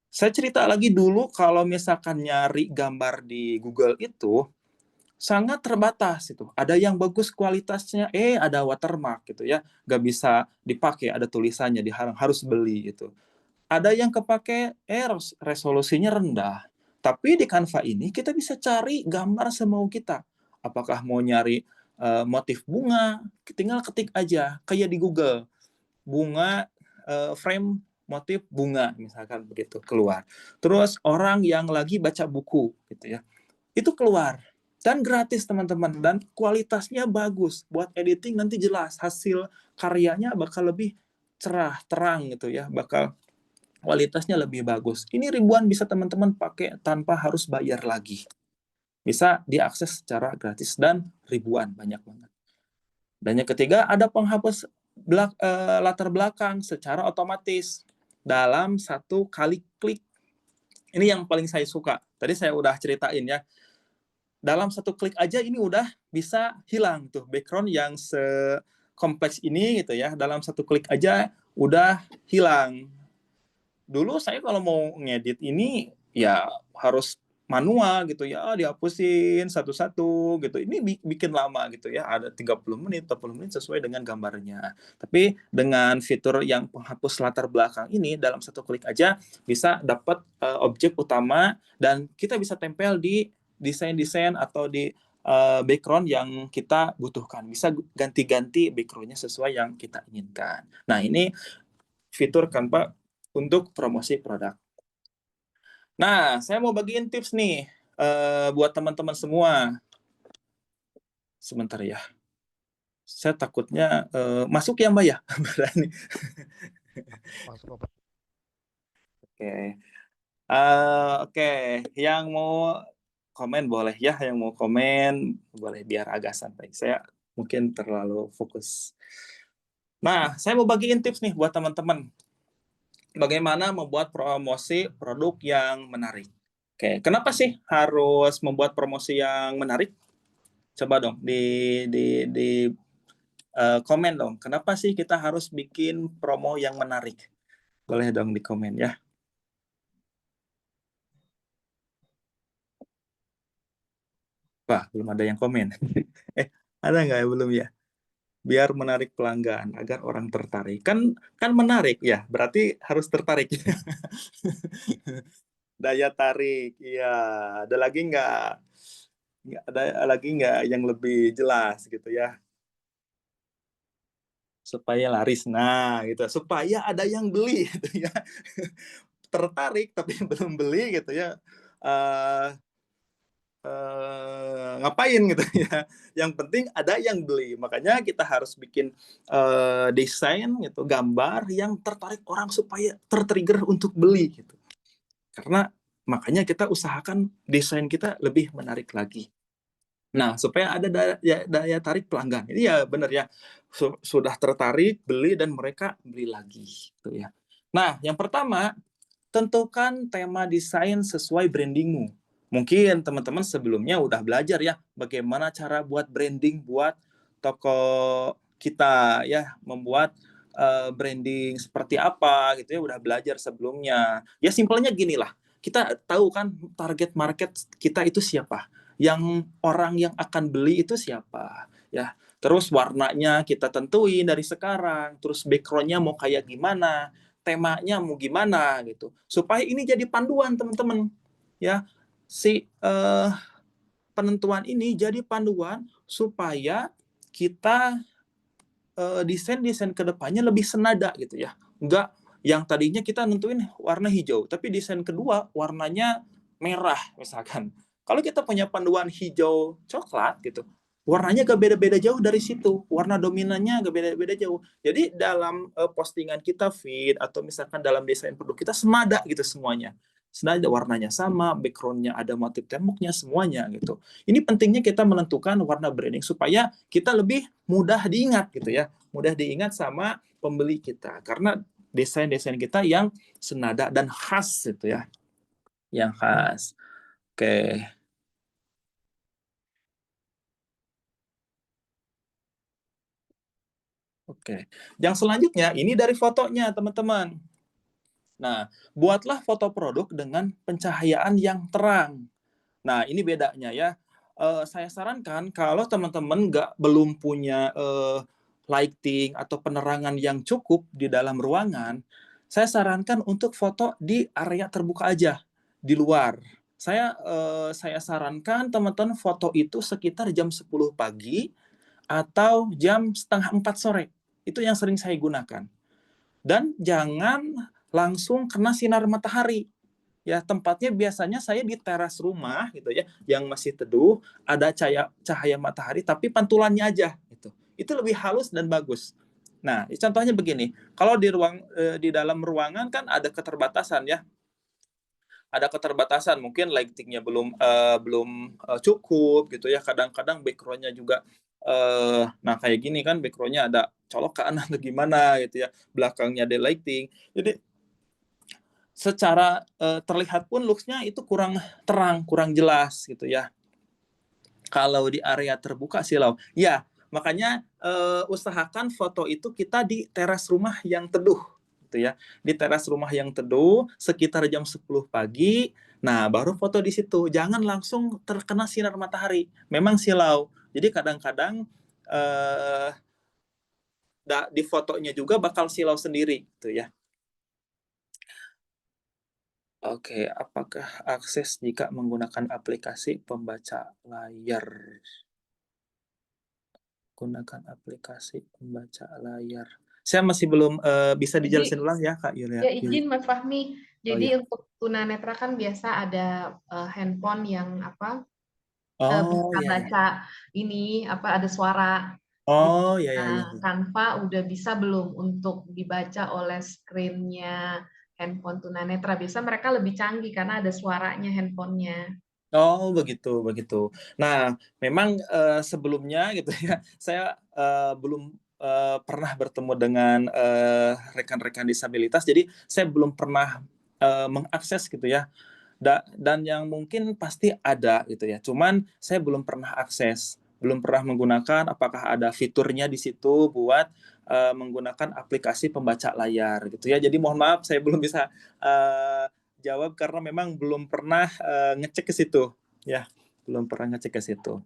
Saya cerita lagi dulu kalau misalkan nyari gambar di Google itu sangat terbatas itu. Ada yang bagus kualitasnya, ada watermark gitu ya, nggak bisa dipakai, ada tulisannya dilarang harus beli gitu. Ada yang kepake, resolusinya rendah. Tapi di Canva ini kita bisa cari gambar semau kita. Apakah mau nyari motif bunga, tinggal ketik aja kayak di Google, bunga frame motif bunga misalkan begitu keluar. Terus orang yang lagi baca buku gitu ya, itu keluar dan gratis teman-teman dan kualitasnya bagus buat editing nanti jelas hasil karyanya bakal lebih cerah terang gitu ya, bakal kualitasnya lebih bagus. Ini ribuan bisa teman-teman pakai tanpa harus bayar lagi, bisa diakses secara gratis dan ribuan banyak banget. Dan yang ketiga ada penghapus latar belakang secara otomatis dalam satu kali klik. Ini yang paling saya suka. Tadi saya udah ceritain ya, dalam satu klik aja ini udah bisa hilang tuh background yang sekompleks ini gitu ya, dalam satu klik aja udah hilang. Dulu saya kalau mau ngedit ini ya harus manual gitu ya, dihapusin satu-satu gitu. Ini bikin lama gitu ya, ada 30 menit, 40 menit sesuai dengan gambarnya. Tapi dengan fitur yang penghapus latar belakang ini dalam satu klik aja bisa dapat objek utama dan kita bisa tempel di desain-desain atau di background yang kita butuhkan. Bisa ganti-ganti backgroundnya sesuai yang kita inginkan. Nah, ini fitur Canva untuk promosi produk. Nah, saya mau bagiin tips nih buat teman-teman semua. Sebentar ya. Saya takutnya masuk ya Mbak ya? Berani. Masuk apa? Oke. Oke, yang mau komen boleh ya, yang mau komen boleh biar agak santai. Saya mungkin terlalu fokus. Nah, saya mau bagiin tips nih buat teman-teman. Bagaimana membuat promosi produk yang menarik. Oke, kenapa sih harus membuat promosi yang menarik? Coba dong di komen dong. Kenapa sih kita harus bikin promo yang menarik? Boleh dong di komen ya. Wah, belum ada yang komen. Ada nggak ya belum ya? Biar menarik pelanggan agar orang tertarik. Kan menarik ya, berarti harus tertarik. Daya tarik, iya. Ada lagi nggak? Nggak ada lagi nggak yang lebih jelas gitu ya? Supaya laris. Nah, gitu. Supaya ada yang beli gitu ya. Tertarik tapi belum beli gitu ya. Uh, ngapain gitu ya. Yang penting ada yang beli. Makanya kita harus bikin desain gitu, gambar yang tertarik orang supaya tertrigger untuk beli gitu. Karena makanya kita usahakan desain kita lebih menarik lagi. Nah, supaya ada daya tarik pelanggan. Ini ya benar ya. Sudah tertarik, beli, dan mereka beli lagi. Gitu ya. Nah, yang pertama, tentukan tema desain sesuai brandingmu. Mungkin teman-teman sebelumnya udah belajar ya, bagaimana cara buat branding buat toko kita ya, membuat branding seperti apa gitu ya, udah belajar sebelumnya. Ya simpelnya gini lah, kita tahu kan target market kita itu siapa, yang orang yang akan beli itu siapa ya. Terus warnanya kita tentuin dari sekarang, terus backgroundnya mau kayak gimana, temanya mau gimana gitu, supaya ini jadi panduan teman-teman ya. Si penentuan ini jadi panduan supaya kita desain kedepannya lebih senada gitu ya. Enggak yang tadinya kita nentuin warna hijau, tapi desain kedua warnanya merah misalkan. Kalau kita punya panduan hijau coklat gitu, warnanya gak beda-beda jauh dari situ. Warna dominannya gak beda-beda jauh. Jadi dalam postingan kita feed atau misalkan dalam desain produk kita semada gitu semuanya. senada warnanya sama, background-nya ada motif temboknya, semuanya gitu. Ini pentingnya kita menentukan warna branding supaya kita lebih mudah diingat gitu ya, mudah diingat sama pembeli kita karena desain-desain kita yang senada dan khas gitu ya, yang khas. Oke. Oke. Yang selanjutnya ini dari fotonya, teman-teman. Nah, buatlah foto produk dengan pencahayaan yang terang. Nah, ini bedanya ya. Saya sarankan kalau teman-teman belum punya lighting atau penerangan yang cukup di dalam ruangan, saya sarankan untuk foto di area terbuka aja, di luar. Saya sarankan teman-teman foto itu sekitar jam 10 pagi atau jam setengah 4 sore. Itu yang sering saya gunakan. Dan jangan langsung kena sinar matahari. Ya, tempatnya biasanya saya di teras rumah gitu ya, yang masih teduh, ada cahaya matahari tapi pantulannya aja gitu. Itu lebih halus dan bagus. Nah, contohnya begini, kalau di dalam ruangan kan ada keterbatasan ya. Ada keterbatasan, mungkin lightingnya belum cukup gitu ya. Kadang-kadang backgroundnya juga nah kayak gini kan backgroundnya ada colokan atau gimana gitu ya. Belakangnya ada lighting. Jadi secara terlihat pun looks-nya itu kurang terang, kurang jelas gitu ya. Kalau di area terbuka silau. Ya, makanya usahakan foto itu kita di teras rumah yang teduh gitu ya. Di teras rumah yang teduh sekitar jam 10 pagi. Nah, baru foto di situ. Jangan langsung terkena sinar matahari. Memang silau. Jadi kadang-kadang di fotonya juga bakal silau sendiri gitu ya. Oke, apakah akses jika menggunakan aplikasi pembaca layar? Gunakan aplikasi pembaca layar. Saya masih belum bisa dijelasin Jadi ulang ya, Kak Yulia. ya izin Mas Fahmi. Oh ya. Jadi untuk tunanetra kan biasa ada handphone yang Oh bisa ya ya. baca ini ada suara. Jadi Oh ya ya ya. Canva udah bisa belum untuk dibaca oleh screen-nya handphone tunanetra? Biasa mereka lebih canggih karena ada suaranya handphonenya. Oh begitu begitu. Nah, memang sebelumnya gitu ya, saya belum pernah bertemu dengan rekan-rekan disabilitas, jadi saya belum pernah mengakses gitu ya. Dan yang mungkin pasti ada gitu ya. Cuman saya belum pernah akses, belum pernah menggunakan. Apakah ada fiturnya di situ buat menggunakan aplikasi pembaca layar gitu ya. Jadi mohon maaf saya belum bisa jawab karena memang belum pernah ngecek ke situ ya, belum pernah ngecek ke situ.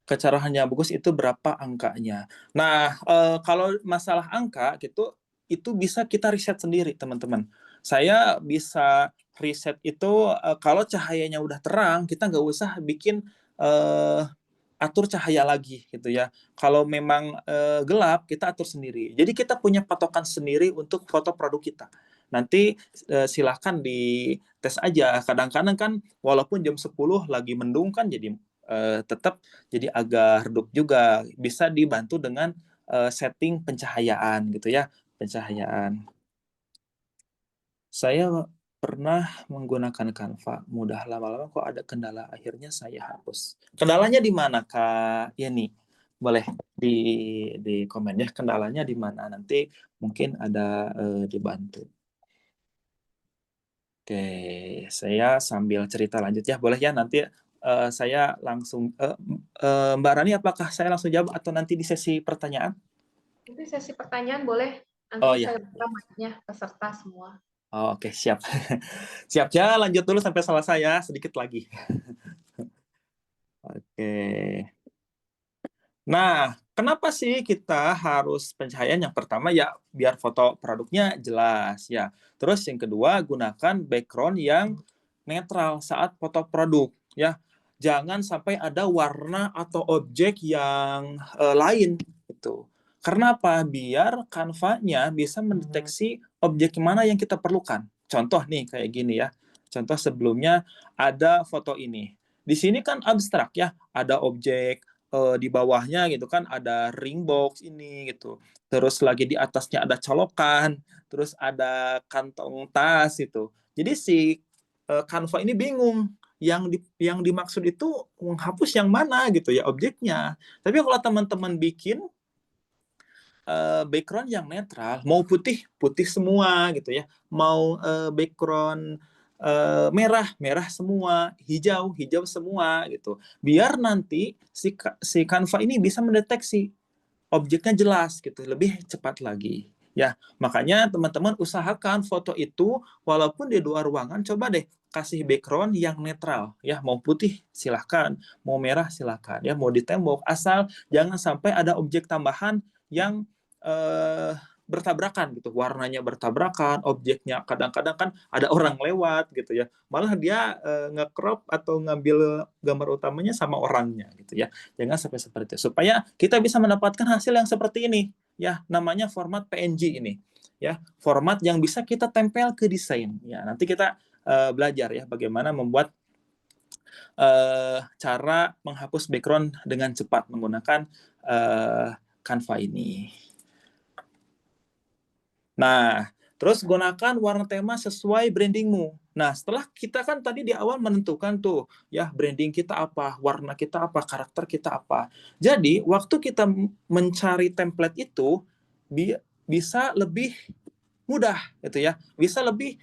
Kecerahannya bagus itu berapa angkanya? Nah, kalau masalah angka gitu, itu bisa kita riset sendiri, teman-teman. Saya bisa riset itu kalau cahayanya udah terang, kita nggak usah bikin atur cahaya lagi gitu ya. Kalau memang gelap, kita atur sendiri. Jadi kita punya patokan sendiri untuk foto produk kita. Nanti silahkan di tes aja. Kadang-kadang kan walaupun jam 10 lagi mendung kan jadi tetap jadi agak redup juga. Bisa dibantu dengan setting pencahayaan gitu ya, pencahayaan. Saya pernah menggunakan Canva, mudah lama-lama kok ada kendala, akhirnya saya hapus. Kendalanya di mana, Kak Yeni? Boleh di komen ya, kendalanya di mana? Nanti mungkin ada dibantu. Oke, saya sambil cerita lanjut ya, boleh ya nanti saya langsung Mbak Rani, apakah saya langsung jawab atau nanti di sesi pertanyaan? Nanti sesi pertanyaan boleh. Oh Nanti ya, saya buka mic-nya peserta semua. oh, oke siap. Siap ya, lanjut dulu sampai selesai ya, sedikit lagi. Oke. Nah, kenapa sih kita harus pencahayaan? Yang pertama ya biar foto produknya jelas ya. Terus yang kedua gunakan background yang netral saat foto produk ya. Jangan sampai ada warna atau objek yang lain gitu. Karena apa? Biar Canva-nya bisa mendeteksi objek mana yang kita perlukan. Contoh nih kayak gini ya. Contoh sebelumnya ada foto ini. Di sini kan abstrak ya, ada objek, di bawahnya gitu kan ada ring box ini gitu. Terus lagi di atasnya ada colokan, terus ada kantong tas itu. Jadi si Canva ini bingung yang dimaksud itu menghapus yang mana gitu ya objeknya. Tapi kalau teman-teman bikin background yang netral, mau putih putih semua gitu ya, mau background merah merah semua, hijau hijau semua gitu. Biar nanti si Canva ini bisa mendeteksi objeknya jelas gitu, lebih cepat lagi. Ya, makanya teman-teman usahakan foto itu walaupun di dua ruangan, coba deh kasih background yang netral ya, mau putih silahkan, mau merah silahkan ya, mau di tembok, asal jangan sampai ada objek tambahan yang eh, bertabrakan gitu, warnanya bertabrakan, objeknya kadang-kadang kan ada orang lewat gitu ya, malah dia nge-crop atau ngambil gambar utamanya sama orangnya gitu ya. Jangan sampai seperti itu. Supaya kita bisa mendapatkan hasil yang seperti ini. Ya, namanya format PNG ini. Ya, format yang bisa kita tempel ke desain. Ya, nanti kita belajar ya bagaimana membuat cara menghapus background dengan cepat menggunakan Canva ini. Nah, terus gunakan warna tema sesuai brandingmu. Nah, setelah kita kan tadi di awal menentukan tuh, ya branding kita apa, warna kita apa, karakter kita apa. Jadi, waktu kita mencari template itu, bisa lebih mudah, gitu ya. Bisa lebih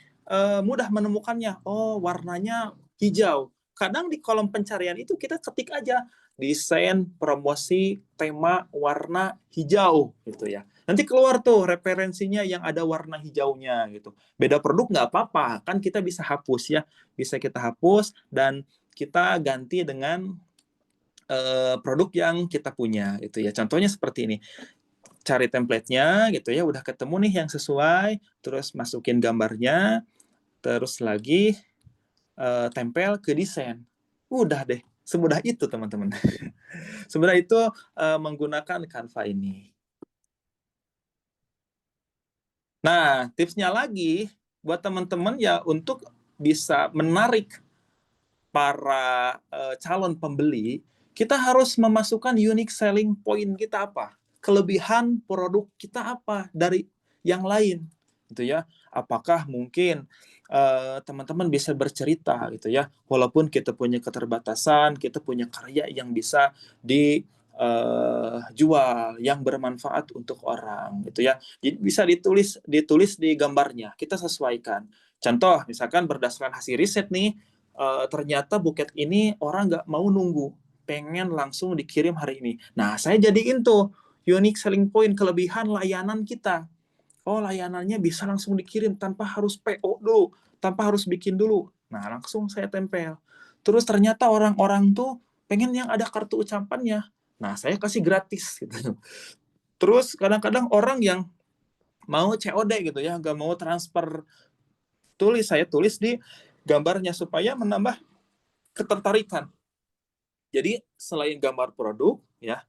mudah menemukannya. Oh, warnanya hijau. Kadang di kolom pencarian itu kita ketik aja desain, promosi, tema, warna hijau, gitu ya. Nanti keluar tuh referensinya yang ada warna hijaunya gitu. Beda produk nggak apa-apa, kan kita bisa hapus ya. Bisa kita hapus dan kita ganti dengan produk yang kita punya gitu ya. Contohnya seperti ini. Cari template-nya gitu ya, udah ketemu nih yang sesuai, terus masukin gambarnya, terus lagi tempel ke desain. Udah deh, semudah itu teman-teman. Semudah itu menggunakan Canva ini. Nah, tipsnya lagi buat teman-teman ya untuk bisa menarik para calon pembeli, kita harus memasukkan unique selling point kita apa? Kelebihan produk kita apa dari yang lain, gitu ya. Apakah mungkin teman-teman bisa bercerita gitu ya, walaupun kita punya keterbatasan, kita punya karya yang bisa dijual, yang bermanfaat untuk orang gitu ya. Jadi bisa ditulis di gambarnya, kita sesuaikan. Contoh, misalkan berdasarkan hasil riset nih, ternyata buket ini orang nggak mau nunggu, pengen langsung dikirim hari ini. Nah, saya jadiin tuh unique selling point, kelebihan layanan kita. Oh, layanannya bisa langsung dikirim tanpa harus PO dulu, tanpa harus bikin dulu. Nah, langsung saya tempel. Terus ternyata orang-orang tuh pengen yang ada kartu ucapannya. Nah, saya kasih gratis gitu. Terus kadang-kadang orang yang mau COD gitu ya, nggak mau transfer, saya tulis di gambarnya supaya menambah ketertarikan. Jadi selain gambar produk ya,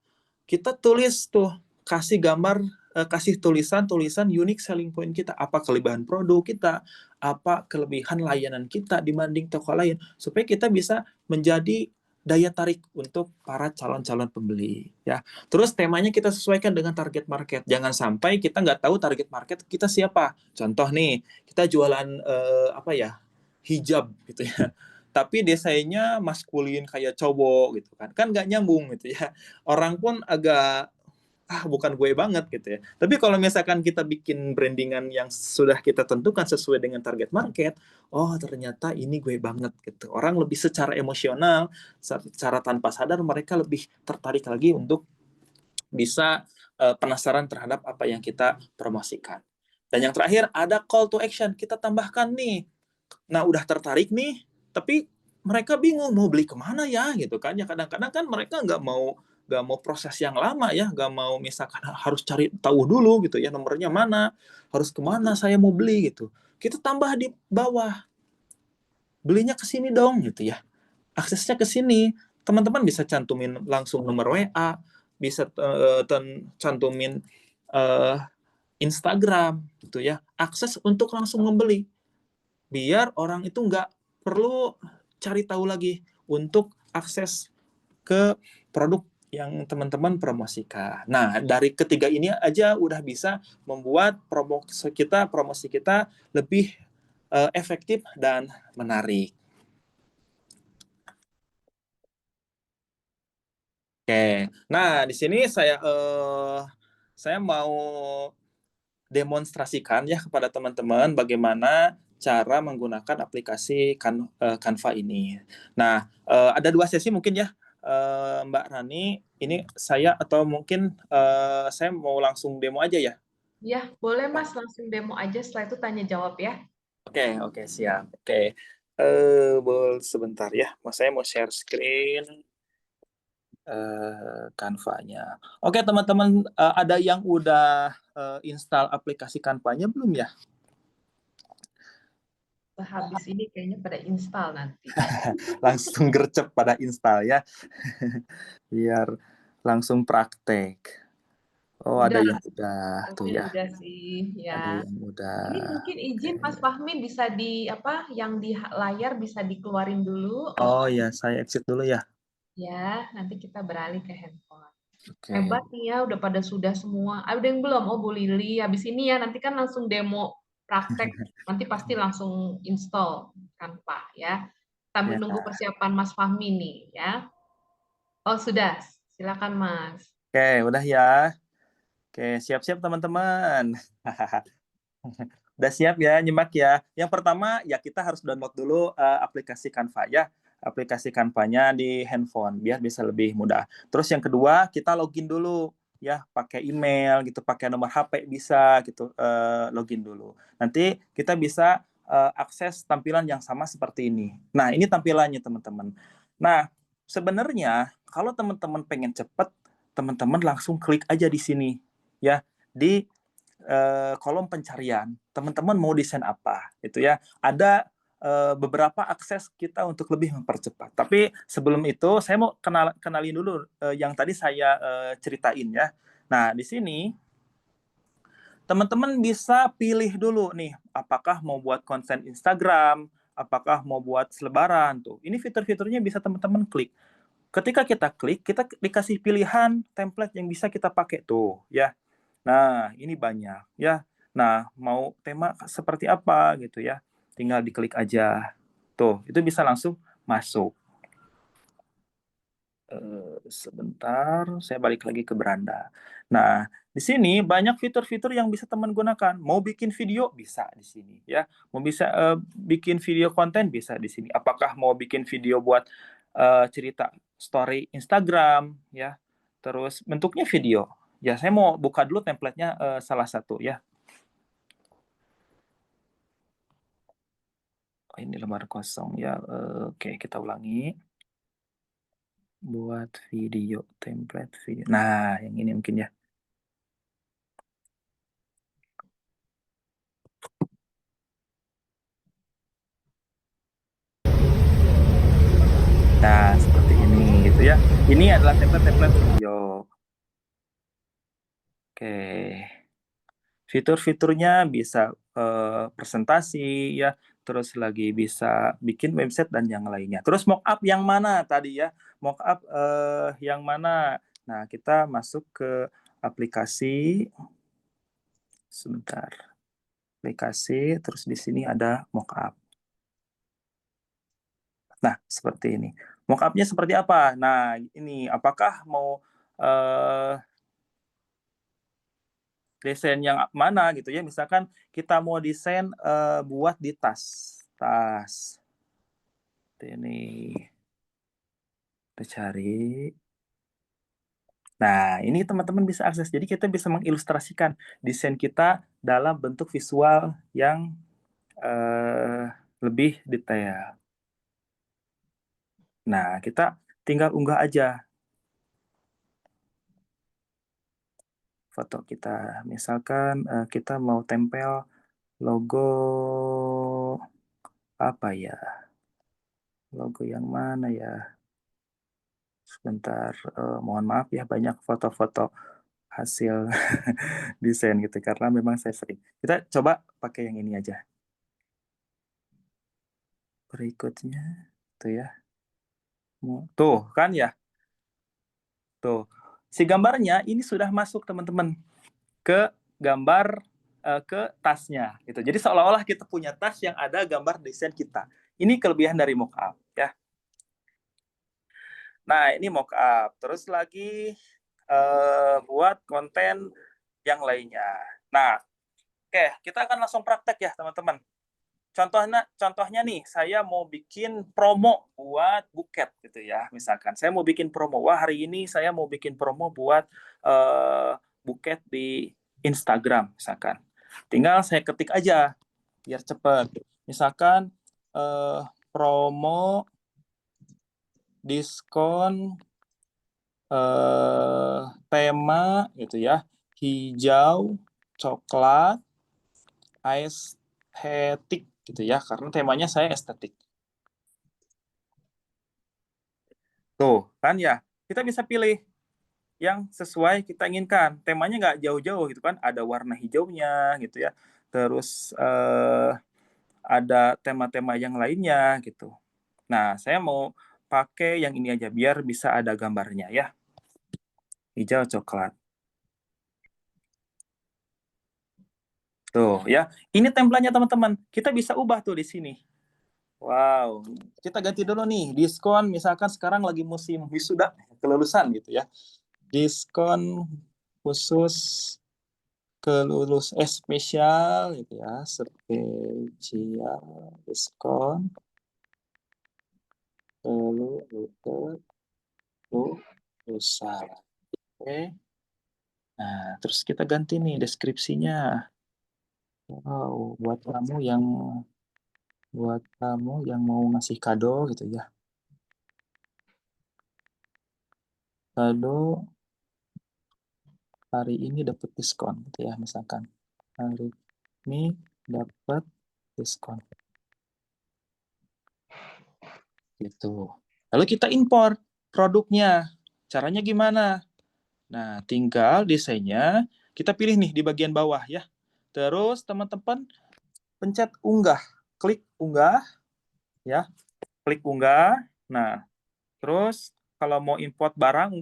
kita tulis tuh, kasih gambar, kasih tulisan unique selling point kita, apa kelebihan produk kita, apa kelebihan layanan kita dibanding toko lain, supaya kita bisa menjadi daya tarik untuk para calon-calon pembeli ya. Terus temanya kita sesuaikan dengan target market. Jangan sampai kita nggak tahu target market kita siapa. Contoh nih, kita jualan apa ya, hijab gitu ya, tapi desainnya maskulin kayak cowok gitu kan nggak nyambung gitu ya, orang pun agak bukan gue banget gitu ya. Tapi kalau misalkan kita bikin brandingan yang sudah kita tentukan sesuai dengan target market, oh ternyata ini gue banget gitu. Orang lebih secara emosional, secara tanpa sadar mereka lebih tertarik lagi untuk bisa penasaran terhadap apa yang kita promosikan. Dan yang terakhir ada call to action, kita tambahkan nih. Nah udah tertarik nih, tapi mereka bingung mau beli kemana ya gitu kan ya. Kadang-kadang kan mereka nggak mau proses yang lama ya, nggak mau misalkan harus cari tahu dulu gitu ya nomornya mana, harus kemana saya mau beli gitu. Kita tambah di bawah, belinya ke sini dong gitu ya, aksesnya ke sini. Teman-teman bisa cantumin langsung nomor WA, bisa cantumin uh, Instagram gitu ya, akses untuk langsung membeli, biar orang itu nggak perlu cari tahu lagi untuk akses ke produk yang teman-teman promosikan. Nah, dari ketiga ini aja udah bisa membuat promosi kita lebih efektif dan menarik. Oke, nah di sini saya mau demonstrasikan ya kepada teman-teman bagaimana cara menggunakan aplikasi Canva ini. Nah, ada 2 sesi mungkin ya, Mbak Rani. Ini saya atau mungkin saya mau langsung demo aja ya? Ya, boleh Mas langsung demo aja, setelah itu tanya jawab ya. Oke, siap. Oke, sebentar ya. Saya mau share screen Canva-nya. Oke, teman-teman, ada yang udah install aplikasi Canva-nya belum ya? Habis ini kayaknya pada install nanti. Langsung gercep pada install ya. Biar langsung praktek. Oh, ada Udah, yang udah tuh harusnya ya. udah sih Ada ya. yang udah. Ini mungkin Oke. izin Mas Fahmi bisa di apa yang di layar bisa dikeluarin dulu Mas Oh Fahmi ya, saya exit dulu ya. ya. Nanti kita beralih ke handphone. Oke. Hebat nih ya, udah pada sudah semua. Ada yang belum? Oh, Bu Lili. Habis ini ya, nanti kan langsung demo praktek. Nanti pasti langsung install Canva ya. Sambil Ya. nunggu persiapan Mas Fahmi nih ya. Oh, sudah. Silakan Mas. Oke, udah ya. Oke, siap-siap teman-teman. Udah siap ya, nyimak ya. Yang pertama, ya kita harus download dulu aplikasi Canva ya. Aplikasi Canva-nya di handphone, biar bisa lebih mudah. Terus yang kedua, kita login dulu ya, pakai email gitu, pakai nomor HP bisa gitu, login dulu. Nanti kita bisa akses tampilan yang sama seperti ini. Nah, ini tampilannya teman-teman. Nah, sebenarnya kalau teman-teman pengen cepet, teman-teman langsung klik aja di sini ya, di kolom pencarian, teman-teman mau desain apa, itu ya. Ada beberapa akses kita untuk lebih mempercepat. Tapi sebelum itu, saya mau kenalin dulu yang tadi saya ceritain ya. Nah, di sini teman-teman bisa pilih dulu nih, apakah mau buat konten Instagram, apakah mau buat selebaran tuh. Ini fitur-fiturnya bisa teman-teman klik. Ketika kita klik, kita dikasih pilihan template yang bisa kita pakai tuh, ya. Nah, ini banyak ya. Nah, mau tema seperti apa gitu ya. Tinggal diklik aja. Tuh, itu bisa langsung masuk. Sebentar, saya balik lagi ke beranda. Nah, di sini banyak fitur-fitur yang bisa teman gunakan. Mau bikin video bisa di sini ya. Mau bisa bikin video konten bisa di sini. Apakah mau bikin video buat cerita story Instagram ya. Terus bentuknya video. Ya, saya mau buka dulu template-nya salah satu ya. Oh, ini lembar kosong ya. Oke, kita ulangi. Buat video, template video. Nah, yang ini mungkin ya. Nah, seperti ini gitu ya. Ini adalah template-template video. Oke. Fitur-fiturnya bisa presentasi ya, terus lagi bisa bikin website dan yang lainnya. Terus mockup yang mana tadi ya? Mockup yang mana? Nah, kita masuk ke aplikasi sebentar. Aplikasi, terus di sini ada mockup. Nah, seperti ini. Mockupnya seperti apa? Nah, ini apakah mau desain yang mana gitu ya? Misalkan kita mau desain buat di tas. Ini kita cari. Nah, ini teman-teman bisa akses. Jadi kita bisa mengilustrasikan desain kita dalam bentuk visual yang lebih detail. Nah, kita tinggal unggah aja foto kita. Misalkan kita mau tempel logo apa ya? Logo yang mana ya? Sebentar, mohon maaf ya banyak foto-foto hasil desain gitu karena memang saya sering. Kita coba pakai yang ini aja. Berikutnya tuh ya. Tuh kan ya. Tuh, si gambarnya ini sudah masuk teman-teman ke gambar ke tasnya gitu. Jadi seolah-olah kita punya tas yang ada gambar desain kita. Ini kelebihan dari mockup ya. Nah, ini mockup. Terus lagi buat konten yang lainnya. Nah, oke, kita akan langsung praktek ya, teman-teman. Contohnya nih, saya mau bikin promo buat buket gitu ya. Misalkan saya mau bikin promo. Wah, hari ini saya mau bikin promo buat buket di Instagram misalkan. Tinggal saya ketik aja biar cepat. Misalkan promo diskon tema gitu ya. Hijau, coklat, estetik gitu ya, karena temanya saya estetik. Tuh, kan ya, kita bisa pilih yang sesuai kita inginkan. Temanya nggak jauh-jauh gitu kan, ada warna hijaunya gitu ya, terus ada tema-tema yang lainnya gitu. Nah, saya mau pakai yang ini aja, biar bisa ada gambarnya ya. Hijau coklat. Tuh ya, ini template-nya teman-teman. Kita bisa ubah tuh di sini. Wow, kita ganti dulu nih, diskon misalkan sekarang lagi musim wisuda, kelulusan gitu ya. Diskon khusus spesial gitu ya, spesial diskon kelulusan. Oke. Nah, terus kita ganti nih deskripsinya. Wow, buat kamu yang mau ngasih kado gitu ya. Kado hari ini dapat diskon gitu ya, misalkan. Hari ini dapat diskon. Gitu. Lalu kita impor produknya. Caranya gimana? Nah, tinggal desainnya kita pilih nih di bagian bawah ya. Terus teman-teman pencet unggah. Klik unggah ya. Klik unggah. Nah, terus kalau mau import barang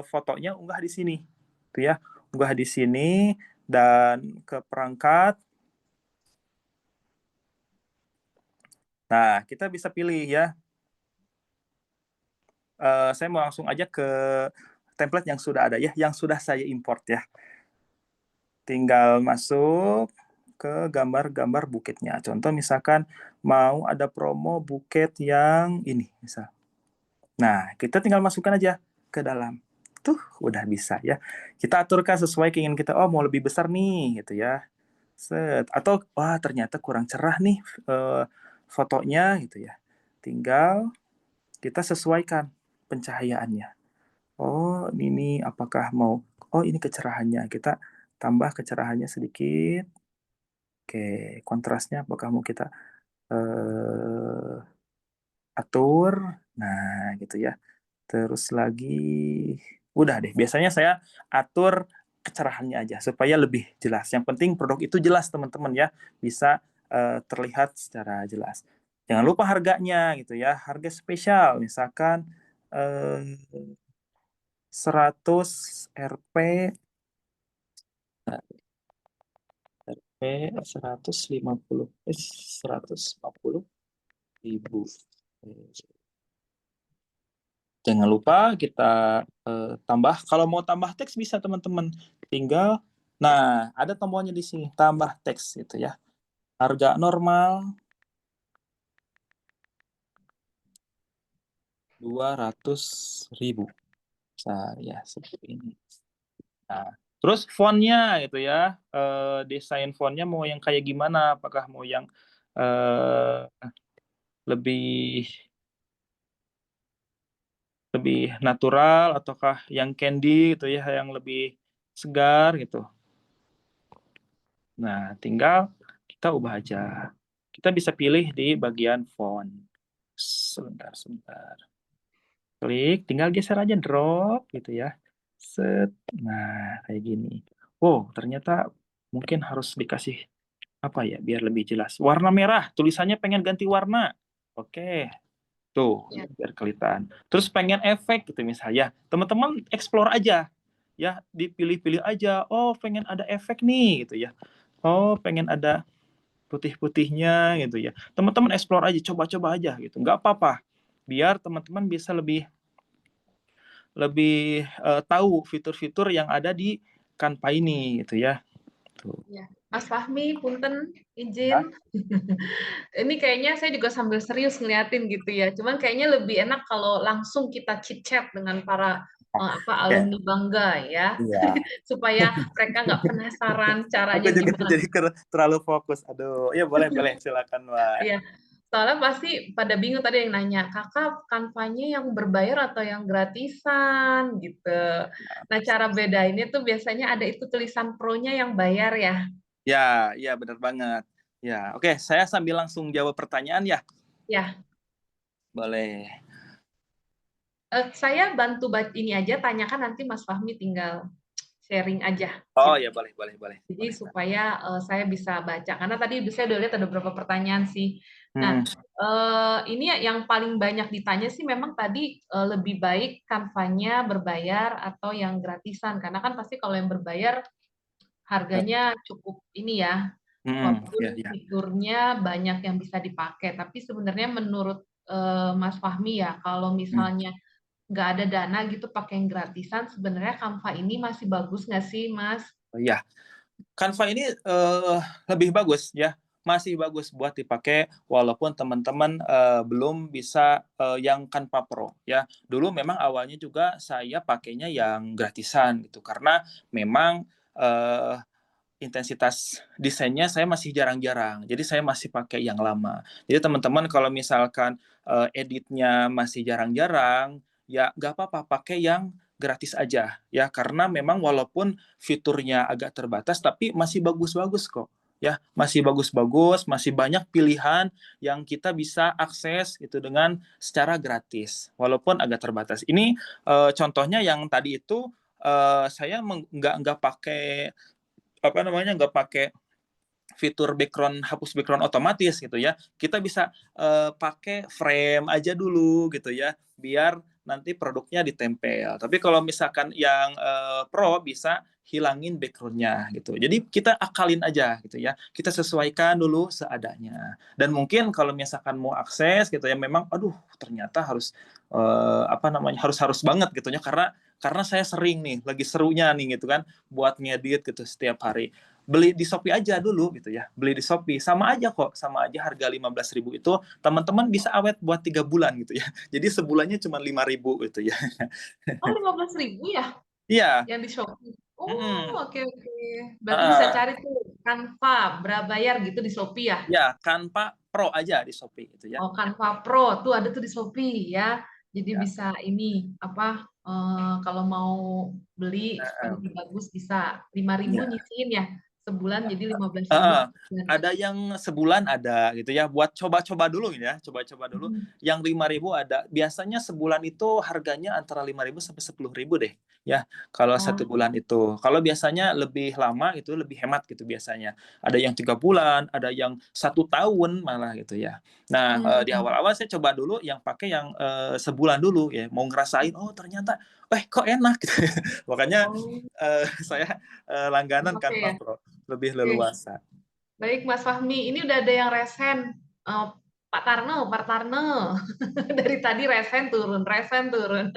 fotonya unggah di sini. Tuh ya. Unggah di sini dan ke perangkat. Nah, kita bisa pilih ya. Saya mau langsung aja ke template yang sudah ada ya, yang sudah saya import ya. Tinggal masuk ke gambar-gambar buketnya. Contoh misalkan mau ada promo buket yang ini, misal. Nah, kita tinggal masukkan aja ke dalam. Tuh, udah bisa ya. Kita aturkan sesuai keinginan kita. Oh, mau lebih besar nih, gitu ya. Set. Atau, wah ternyata kurang cerah nih fotonya, gitu ya. Tinggal kita sesuaikan pencahayaannya. Oh, ini apakah mau, oh ini kecerahannya. Kita tambah kecerahannya sedikit. Oke, kontrasnya apakah mau kita atur. Nah, gitu ya. Terus lagi, udah deh. Biasanya saya atur kecerahannya aja supaya lebih jelas. Yang penting produk itu jelas, teman-teman ya. Bisa terlihat secara jelas. Jangan lupa harganya gitu ya. Harga spesial, misalkan 100 Rp 150.000. Jangan lupa kita tambah. Kalau mau tambah teks bisa teman-teman. Tinggal, nah ada tombolnya di sini. Tambah teks gitu ya. Harga normal 200.000. Nah, ya seperti ini. Nah, terus fontnya gitu ya. Desain fontnya mau yang kayak gimana? Apakah mau yang lebih natural ataukah yang candy gitu ya, yang lebih segar gitu. Nah, tinggal kita ubah aja. Kita bisa pilih di bagian font. Sebentar. Klik, tinggal geser aja drop gitu ya. Set. Nah, kayak gini. Oh, ternyata mungkin harus dikasih apa ya biar lebih jelas. Warna merah, tulisannya pengen ganti warna. Oke. Tuh, Ya. biar kelihatan. Terus pengen efek gitu misalnya, teman-teman explore aja, ya dipilih-pilih aja. Oh, pengen ada efek nih gitu ya. Oh, pengen ada putih-putihnya gitu ya. Teman-teman explore aja, coba-coba aja gitu. Nggak apa-apa. Biar teman-teman bisa lebih lebih tahu fitur-fitur yang ada di Canva ini gitu ya. Tuh. Ya. Mas Fahmi, punten Hah? izin. Ini kayaknya saya juga sambil serius ngeliatin gitu ya. Cuman kayaknya lebih enak kalau langsung kita chit chat dengan para Ya, alumni bangga ya, iya. supaya mereka nggak penasaran Aku caranya juga gimana. jadi terlalu fokus. Aduh, ya boleh boleh silakan, Mbak. Iya, soalnya pasti pada bingung tadi yang nanya, kakak kanvanya yang berbayar atau yang gratisan gitu. Nah, cara bedainnya tuh biasanya ada itu tulisan pro-nya yang bayar ya. Ya, ya benar banget. Ya, oke, saya sambil langsung jawab pertanyaan ya. Ya, Boleh. saya bantu ini aja, tanyakan nanti Mas Fahmi tinggal sharing aja Oh gitu. ya, boleh, boleh, boleh. Jadi Boleh, Kak. supaya saya bisa baca. Karena tadi saya udah lihat ada beberapa pertanyaan sih. Hmm, Nah, ini yang paling banyak ditanya sih memang tadi lebih baik kanvanya berbayar atau yang gratisan. Karena kan pasti kalau yang berbayar harganya cukup ini ya, ya, walaupun ya. fiturnya banyak yang bisa dipakai. Tapi sebenarnya menurut Mas Fahmi ya, kalau Hmm. misalnya nggak ada dana gitu pakai yang gratisan, sebenarnya Canva ini masih bagus nggak sih, Mas? Ya, Canva ini lebih bagus ya. Masih bagus buat dipakai walaupun teman-teman belum bisa yang Canva Pro ya. Dulu memang awalnya juga saya pakainya yang gratisan gitu karena memang intensitas desainnya saya masih jarang-jarang. Jadi saya masih pakai yang lama. Jadi teman-teman kalau misalkan editnya masih jarang-jarang, ya nggak apa-apa pakai yang gratis aja ya karena memang walaupun fiturnya agak terbatas tapi masih bagus-bagus kok ya masih bagus-bagus masih banyak pilihan yang kita bisa akses itu dengan secara gratis walaupun agak terbatas ini contohnya yang tadi itu saya nggak pakai apa namanya nggak pakai fitur background hapus background otomatis gitu ya kita bisa pakai frame aja dulu gitu ya biar nanti produknya ditempel tapi kalau misalkan yang pro bisa hilangin backgroundnya gitu jadi kita akalin aja gitu ya kita sesuaikan dulu seadanya dan mungkin kalau misalkan mau akses gitu ya memang aduh ternyata harus apa namanya harus harus banget gitu ya karena saya sering nih lagi serunya nih gitu kan buat ngedit gitu setiap hari beli di Shopee aja dulu gitu ya beli di Shopee sama aja kok sama aja harga 15.000 itu teman-teman bisa awet buat 3 bulan gitu ya jadi sebulannya cuma 5.000 gitu ya Oh, 15.000 ya iya. yang di Shopee. Oh, Mm-mm. oke oke. Berarti bisa cari tuh Canva berbayar gitu di Shopee ya. Ya Canva Pro aja di Shopee gitu ya Oh, Canva Pro tuh ada tuh di Shopee ya. Jadi ya. bisa ini apa kalau mau beli supaya Uh, lebih bagus bisa 5.000 ya. nyisihin ya sebulan jadi 15.000 Heeh. per bulan. Ada yang sebulan ada gitu ya buat coba-coba dulu ya coba-coba dulu Hmm. yang 5.000 ada biasanya sebulan itu harganya antara 5.000 sampai 10.000 deh ya kalau Oh, 1 bulan itu kalau biasanya lebih lama itu lebih hemat gitu biasanya ada yang 3 bulan ada yang 1 tahun malah gitu ya nah di hmm. awal-awal saya coba dulu yang pakai yang sebulan dulu ya mau ngerasain oh ternyata kok enak gitu makanya Oh, saya langganan oke Canva ya. Pro lebih Oke. leluasa. Baik, Mas Fahmi. Ini udah ada yang resen. Eh, Pak Tarno, Pak Tarno. Dari tadi resen turun, resen turun.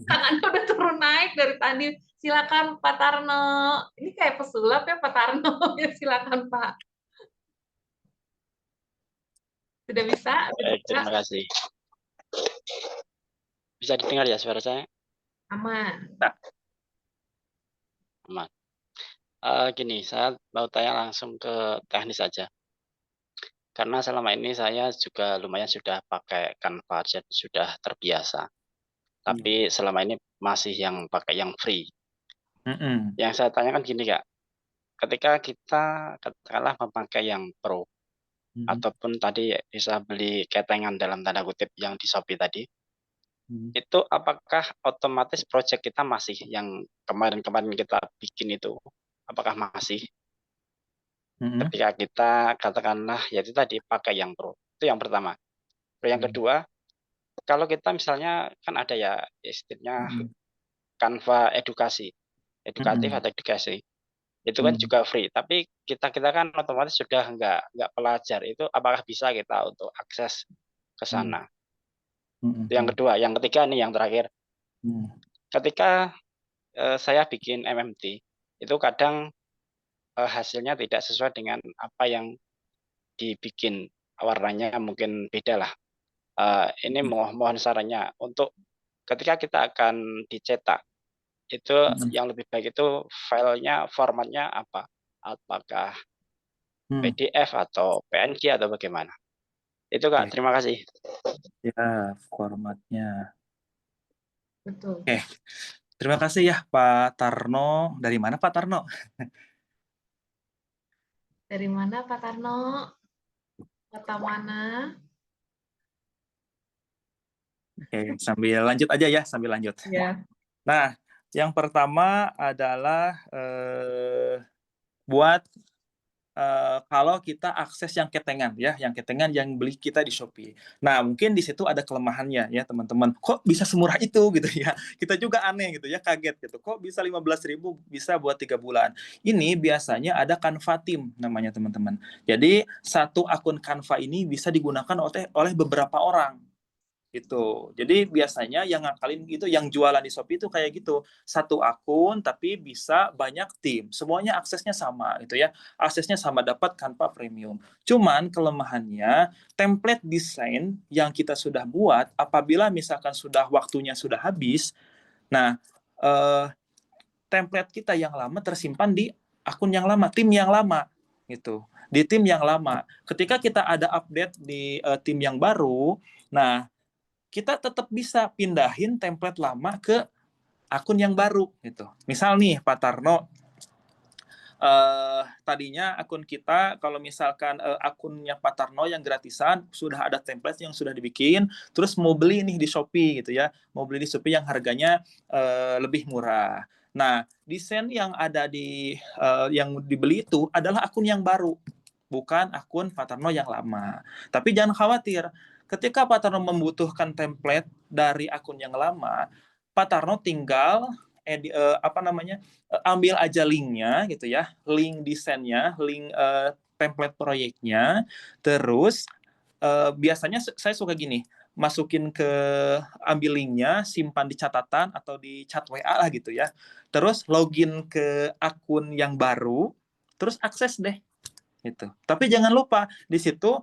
Tangannya udah turun naik dari tadi. Silakan Pak Tarno. Ini kayak pesulap ya Pak Tarno. Ya, silakan Pak. Sudah bisa? Sudah Baik, bisa? terima kasih. Bisa didengar ya suara saya? Aman. Nah, Aman. Gini, saya mau tanya langsung ke teknis saja. Karena selama ini saya juga lumayan sudah pakai Canva dan sudah terbiasa. iya. Tapi selama ini masih yang pakai yang free. Mm-mm. Yang saya tanyakan gini Kak, ketika kita katakanlah memakai yang pro, Mm-mm. ataupun tadi bisa beli ketengan dalam tanda kutip yang di Shopee tadi, Mm-mm. itu apakah otomatis project kita masih yang kemarin-kemarin kita bikin itu, apakah masih Mm-mm. ketika kita katakanlah ya itu tadi pakai yang pro, itu yang pertama. Yang kedua, kalau kita misalnya kan ada ya istilahnya Canva edukatif atau edukasi. Itu kan juga free, tapi kita kan otomatis sudah nggak pelajar, itu apakah bisa kita untuk akses ke sana? Yang kedua, yang ketiga nih yang terakhir. Ketika saya bikin MMT, itu kadang hasilnya tidak sesuai dengan apa yang dibikin, warnanya mungkin beda lah. Ini mohon sarannya untuk ketika kita akan dicetak, itu yang lebih baik itu filenya formatnya apa? Apakah PDF atau PNG atau bagaimana? Itu Kak, terima kasih. Ya, formatnya. Betul. Oke, terima kasih ya Pak Tarno. Dari mana Pak Tarno? Dari mana Pak Tarno? Kota mana? Oke, sambil lanjut aja ya, sambil lanjut. Ya. Nah, yang pertama adalah buat kalau kita akses yang ketengan ya, yang ketengan yang beli kita di Shopee. Nah, mungkin di situ ada kelemahannya ya, teman-teman. Kok bisa semurah itu gitu ya? Kita juga aneh gitu ya, kaget gitu. Kok bisa 15.000 bisa buat 3 bulan? Ini biasanya ada Canva Team namanya, teman-teman. Jadi, satu akun Canva ini bisa digunakan oleh beberapa orang gitu. Jadi biasanya yang ngakalin gitu, yang jualan di Shopee itu kayak gitu, satu akun tapi bisa banyak tim, semuanya aksesnya sama gitu ya, aksesnya sama, dapat Canva Premium. Cuman kelemahannya template desain yang kita sudah buat, apabila misalkan sudah waktunya sudah habis, nah template kita yang lama tersimpan di akun yang lama, tim yang lama gitu. Di tim yang lama, ketika kita ada update di tim yang baru, nah kita tetap bisa pindahin template lama ke akun yang baru gitu. Misal nih Pak Tarno, tadinya akun kita kalau misalkan akunnya Pak Tarno yang gratisan sudah ada template yang sudah dibikin, terus mau beli nih di Shopee gitu ya, mau beli di Shopee yang harganya lebih murah. Nah, desain yang ada di yang dibeli itu adalah akun yang baru, bukan akun Pak Tarno yang lama. Tapi jangan khawatir, ketika Pak Tarno membutuhkan template dari akun yang lama, Pak Tarno tinggal ambil aja linknya gitu ya, link desainnya, link template proyeknya, terus biasanya saya suka gini, masukin ke ambil linknya, simpan di catatan atau di chat WA lah gitu ya, terus login ke akun yang baru, terus akses deh gitu. Tapi jangan lupa di situ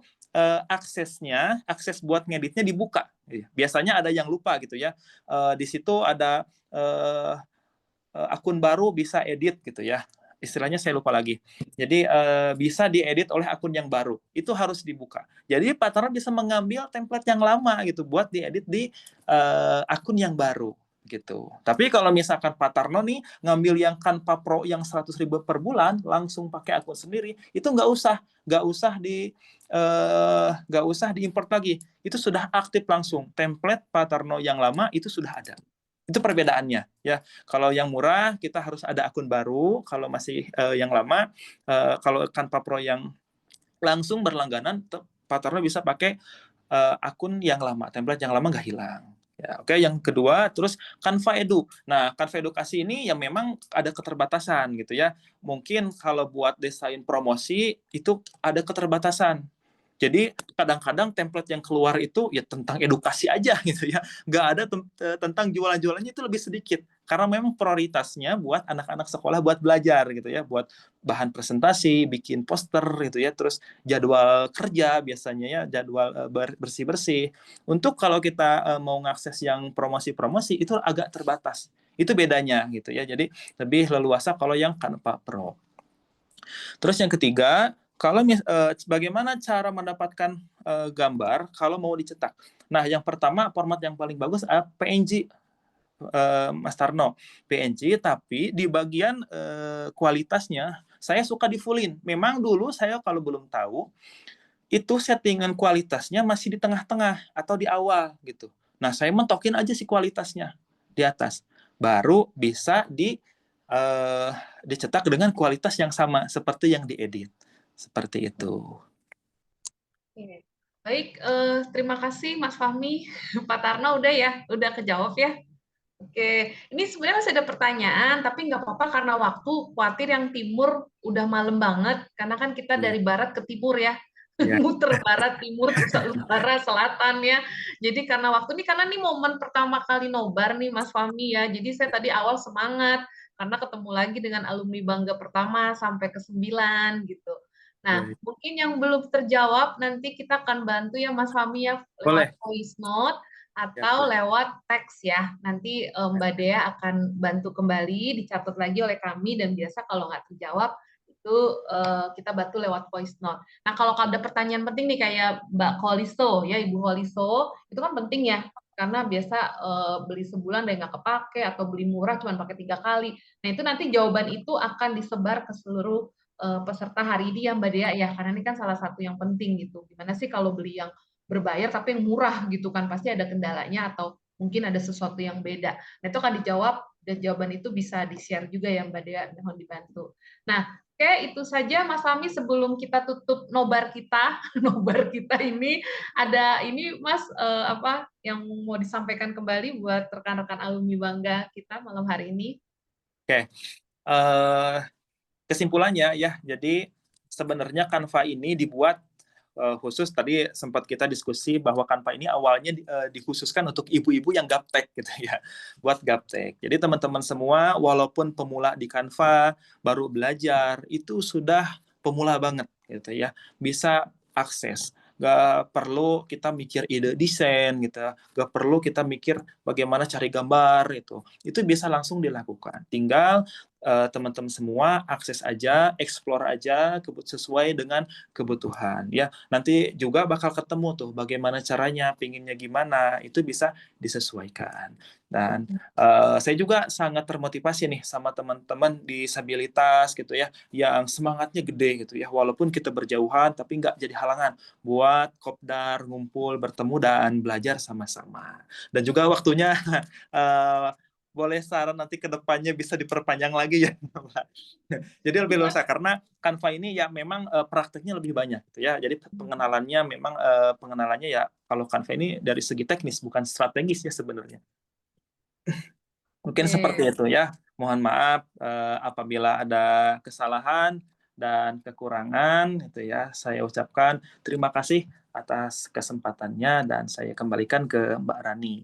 akses buat ngeditnya dibuka. Biasanya ada yang lupa gitu ya. Di situ ada akun baru bisa edit gitu ya. Istilahnya saya lupa lagi. Jadi bisa diedit oleh akun yang baru. Itu harus dibuka. Jadi Pak Tarno bisa mengambil template yang lama gitu buat diedit di akun yang baru gitu. Tapi kalau misalkan Pak Tarno nih ngambil yang Canva Pro yang 100.000 per bulan langsung pakai akun sendiri, itu nggak usah diimport lagi. Itu sudah aktif langsung. Template Pak Tarno yang lama itu sudah ada. Itu perbedaannya ya. Kalau yang murah kita harus ada akun baru, kalau masih yang lama kalau Canva Pro yang langsung berlangganan Pak Tarno bisa pakai akun yang lama, template yang lama nggak hilang. Ya, oke, yang kedua, terus Canva Edu. Nah, Canva Edukasi ini yang memang ada keterbatasan gitu ya. Mungkin kalau buat desain promosi itu ada keterbatasan. Jadi kadang-kadang template yang keluar itu ya tentang edukasi aja gitu ya, nggak ada tentang jualan-jualannya, itu lebih sedikit karena memang prioritasnya buat anak-anak sekolah buat belajar gitu ya, buat bahan presentasi, bikin poster gitu ya, terus jadwal kerja biasanya ya, jadwal bersih-bersih. Untuk kalau kita mau ngakses yang promosi-promosi itu agak terbatas. Itu bedanya gitu ya. Jadi lebih leluasa kalau yang Canva Pro. Terus yang ketiga, bagaimana cara mendapatkan gambar kalau mau dicetak? Nah, yang pertama format yang paling bagus adalah PNG, Mas Tarno. PNG, tapi di bagian kualitasnya saya suka di fullin. Memang dulu saya kalau belum tahu itu settingan kualitasnya masih di tengah-tengah atau di awal gitu. Nah, saya mentokin aja si kualitasnya di atas. Baru bisa dicetak dengan kualitas yang sama seperti yang diedit. Seperti itu. Oke. Baik, terima kasih Mas Fahmi. Pak Tarno udah kejawab ya. Oke, ini sebenarnya masih ada pertanyaan, tapi nggak apa-apa karena waktu khawatir yang timur udah malam banget, karena kan kita Iya. dari barat ke timur ya, Iya. muter barat, timur, utara, selatan ya. Jadi karena waktu ini, karena ini momen pertama kali nobar nih Mas Fahmi ya, jadi saya tadi awal semangat, karena ketemu lagi dengan alumni Bangga pertama sampai ke 9 gitu. Nah, Iya. mungkin yang belum terjawab nanti kita akan bantu ya Mas Fahmi ya lewat Boleh. voice note Ya, atau boleh. lewat teks ya. Nanti Mbak Dea akan bantu kembali, dicatat lagi oleh kami, dan biasa kalau nggak terjawab itu kita bantu lewat voice note. Nah, kalau ada pertanyaan penting nih kayak Mbak Koliso ya, Ibu Koliso, itu kan penting ya, karena biasa beli sebulan dan nggak kepake, atau beli murah cuma pakai 3 kali. Nah, itu nanti jawaban itu akan disebar ke seluruh peserta hari ini ya Mbak Dea ya, karena ini kan salah satu yang penting gitu. Gimana sih kalau beli yang berbayar tapi yang murah gitu kan, pasti ada kendalanya atau mungkin ada sesuatu yang beda. Nah, itu akan dijawab, dan jawaban itu bisa di-share juga ya Mbak Dea, mohon dibantu. Nah, oke, itu saja Mas Fahmi sebelum kita tutup nobar kita. Nobar kita ini ada ini Mas, apa yang mau disampaikan kembali buat rekan-rekan alumni Bangga kita malam hari ini? Oke. Eh, Kesimpulannya ya, jadi sebenarnya Canva ini dibuat khusus, tadi sempat kita diskusi bahwa Canva ini awalnya dikhususkan untuk ibu-ibu yang gaptek gitu ya, buat gaptek. Jadi teman-teman semua walaupun pemula di Canva, baru belajar, itu sudah pemula banget gitu ya, bisa akses. Gak perlu kita mikir ide desain gitu, gak perlu kita mikir bagaimana cari gambar itu bisa langsung dilakukan. Tinggal teman-teman semua akses aja, explore aja sesuai dengan kebutuhan ya. Nanti juga bakal ketemu tuh bagaimana caranya, pinginnya gimana, itu bisa disesuaikan. Dan saya juga sangat termotivasi nih sama teman-teman disabilitas gitu ya, yang semangatnya gede gitu ya, walaupun kita berjauhan tapi nggak jadi halangan buat kopdar, ngumpul, bertemu dan belajar sama-sama. Dan juga waktunya boleh saran nanti ke depannya bisa diperpanjang lagi ya. Jadi lebih luas karena Canva ini ya memang prakteknya lebih banyak gitu ya. Jadi pengenalannya memang pengenalannya ya, kalau Canva ini dari segi teknis bukan strategis ya sebenarnya. Mungkin seperti itu ya. Mohon maaf apabila ada kesalahan dan kekurangan itu ya. Saya ucapkan terima kasih atas kesempatannya dan saya kembalikan ke Mbak Rani.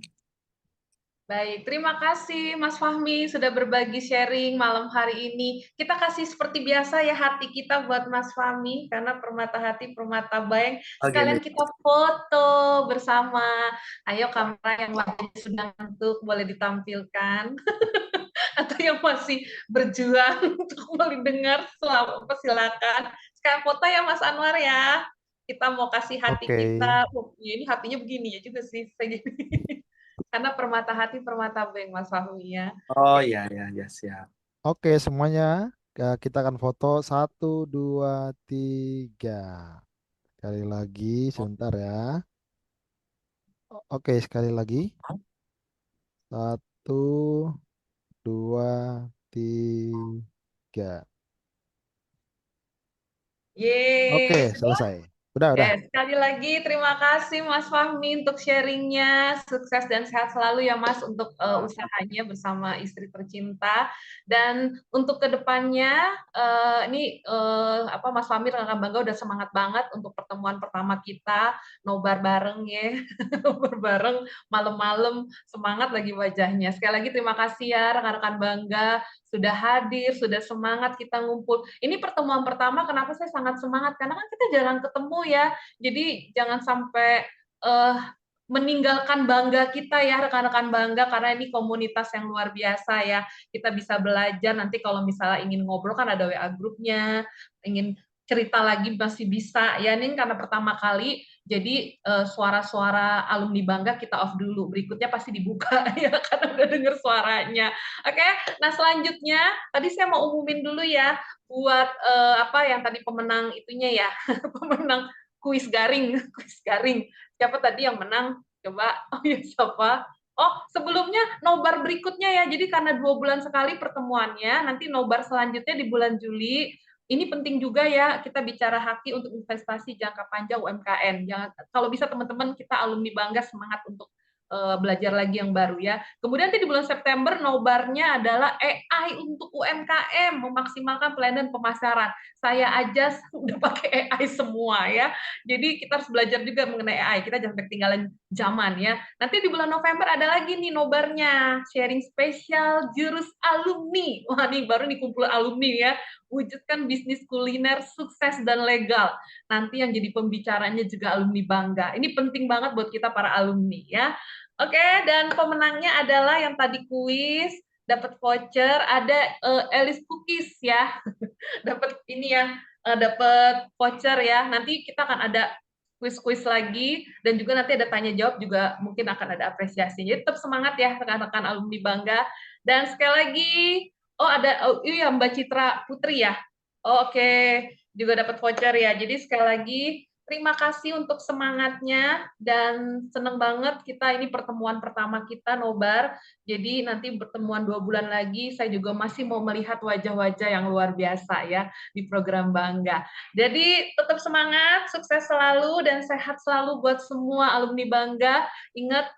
Baik, terima kasih Mas Fahmi sudah berbagi sharing malam hari ini. Kita kasih seperti biasa ya hati kita buat Mas Fahmi, karena permata hati, permata bayang. Oke, Sekalian kita foto bersama. Ayo kamera yang wajahnya sudah ngantuk boleh ditampilkan. Atau yang masih berjuang untuk mendengar, silakan. Sekarang foto ya Mas Anwar ya. Kita mau kasih hati Oke. kita. Oh, ini hatinya begini ya juga sih. Karena permata hati, permata bank, Mas Fahmi ya. Oh ya ya ya, siap. Oke, semuanya. Kita akan foto 1, 2, 3. Sekali lagi, sebentar ya. Oke, sekali lagi. 1, 2, 3. Oke, Yeay, selesai. Udah, oke, udah. sekali lagi terima kasih Mas Fahmi untuk sharingnya. Sukses dan sehat selalu ya Mas untuk usahanya bersama istri tercinta. Dan untuk kedepannya, ini apa Mas Fahmi rekan Bangga udah semangat banget untuk pertemuan pertama kita, nobar bareng ya, nobar bareng malam-malam, semangat lagi wajahnya. Sekali lagi terima kasih ya rekan-rekan Bangga sudah hadir, sudah semangat kita ngumpul. Ini pertemuan pertama, kenapa saya sangat semangat? Karena kan kita jarang ketemu ya. Jadi jangan sampai meninggalkan bangga kita ya, rekan-rekan Bangga, karena ini komunitas yang luar biasa ya. Kita bisa belajar, nanti kalau misalnya ingin ngobrol kan ada WA grupnya, ingin cerita lagi masih bisa ya. Ini karena pertama kali, jadi suara-suara alumni Bangga kita off dulu, berikutnya pasti dibuka ya, karena udah dengar suaranya. Oke, nah selanjutnya tadi saya mau umumin dulu ya buat apa yang tadi pemenang itunya ya, pemenang kuis garing, kuis garing. Siapa tadi yang menang? Coba, oh ya siapa? Oh, sebelumnya nobar berikutnya ya. Jadi karena 2 bulan sekali pertemuannya, nanti nobar selanjutnya di bulan Juli. ini penting juga ya kita bicara Haki untuk investasi jangka panjang UMKM. Jangan, kalau bisa teman-teman kita alumni Bangga semangat untuk belajar lagi yang baru ya. Kemudian nanti di bulan September nobarnya adalah AI untuk UMKM, memaksimalkan pelayanan pemasaran. Saya aja udah pakai AI semua ya. Jadi kita harus belajar juga mengenai AI. Kita jangan ketinggalan zaman ya. Nanti di bulan November ada lagi nih nobarnya, sharing spesial jurus alumni. Wah, nih baru nih kumpul alumni ya. Wujudkan bisnis kuliner sukses dan legal. Nanti yang jadi pembicaranya juga alumni Bangga. Ini penting banget buat kita para alumni ya. Oke, dan pemenangnya adalah yang tadi kuis, dapat voucher, ada Elis Cookies ya. Dapat ini ya, dapat voucher ya. Nanti kita akan ada kuis-kuis lagi dan juga nanti ada tanya jawab juga mungkin akan ada apresiasi. Jadi tetap semangat ya rekan-rekan alumni Bangga. Dan sekali lagi, oh iya Mbak Citra Putri ya. Oh, oke, juga dapat voucher ya. Jadi sekali lagi terima kasih untuk semangatnya dan senang banget kita ini pertemuan pertama kita nobar. Jadi nanti pertemuan 2 bulan lagi saya juga masih mau melihat wajah-wajah yang luar biasa ya di program Bangga. Jadi tetap semangat, sukses selalu dan sehat selalu buat semua alumni Bangga. Ingat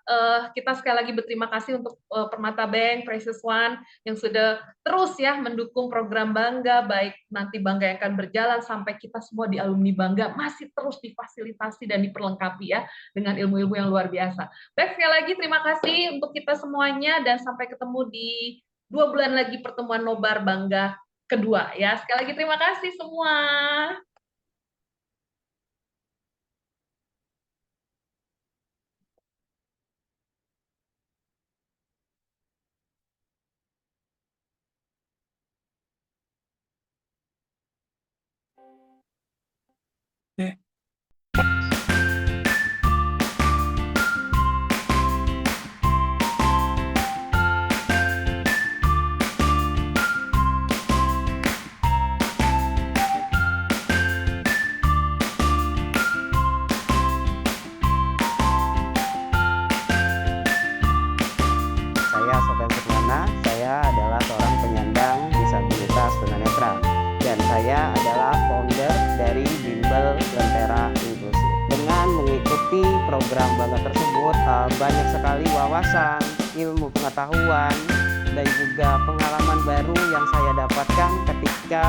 kita sekali lagi berterima kasih untuk Permata Bank, Precious One yang sudah terus ya mendukung program Bangga, baik nanti Bangga yang akan berjalan sampai kita semua di alumni Bangga masih terus difasilitasi dan diperlengkapi ya dengan ilmu-ilmu yang luar biasa. Baik, sekali lagi terima kasih untuk kita semuanya dan sampai ketemu di 2 bulan lagi pertemuan nobar Bangga kedua ya. Sekali lagi terima kasih semua. Saya Sofyan Sukmana, saya adalah seorang penyandang disabilitas tunanetra dan saya adalah founder dari Bimbel Lentera Inklusif. Dengan mengikuti program Bangga tersebut, banyak sekali wawasan, ilmu pengetahuan, dan juga pengalaman baru yang saya dapatkan ketika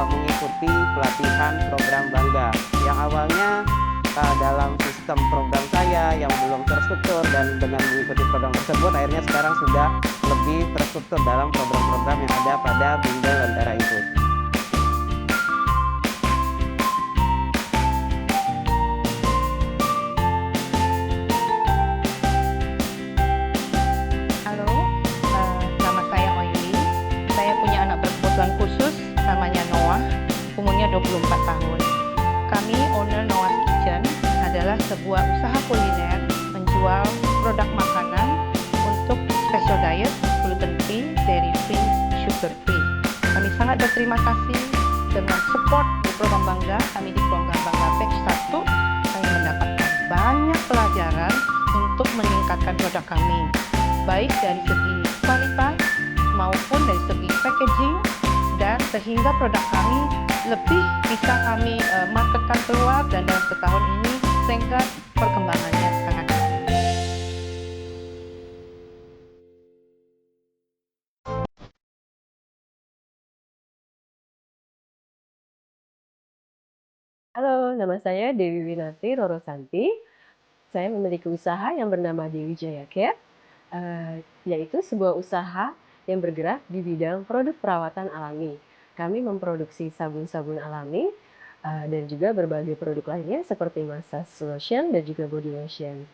mengikuti pelatihan program Bangga. Yang awalnya dalam sistem program saya yang belum terstruktur dan dengan mengikuti program tersebut akhirnya sekarang sudah lebih terstruktur dalam program-program yang ada pada Bimbel Lentera Inklusif. Halo, nama saya Oili. Saya punya anak berkebutuhan khusus, namanya Noah, umurnya 24 tahun. Kami owner Noah's Kitchen adalah sebuah usaha kuliner menjual produk makanan untuk special diet, gluten free, dairy free, sugar free. Kami sangat berterima kasih dengan support di program Bangga. Kami di program Bangga Batch 1 kami mendapatkan banyak pelajaran untuk meningkatkan produk kami, baik dari segi kualitas maupun dari segi packaging, dan sehingga produk kami lebih bisa kami marketkan keluar dan dalam setahun ini sehingga perkembangannya sangat baik. Halo, nama saya Dewi Winarti Roro Santi. Saya memiliki usaha yang bernama Dewi Jaya Care, yaitu sebuah usaha yang bergerak di bidang produk perawatan alami. Kami memproduksi sabun-sabun alami dan juga berbagai produk lainnya seperti massage lotion dan juga body lotion.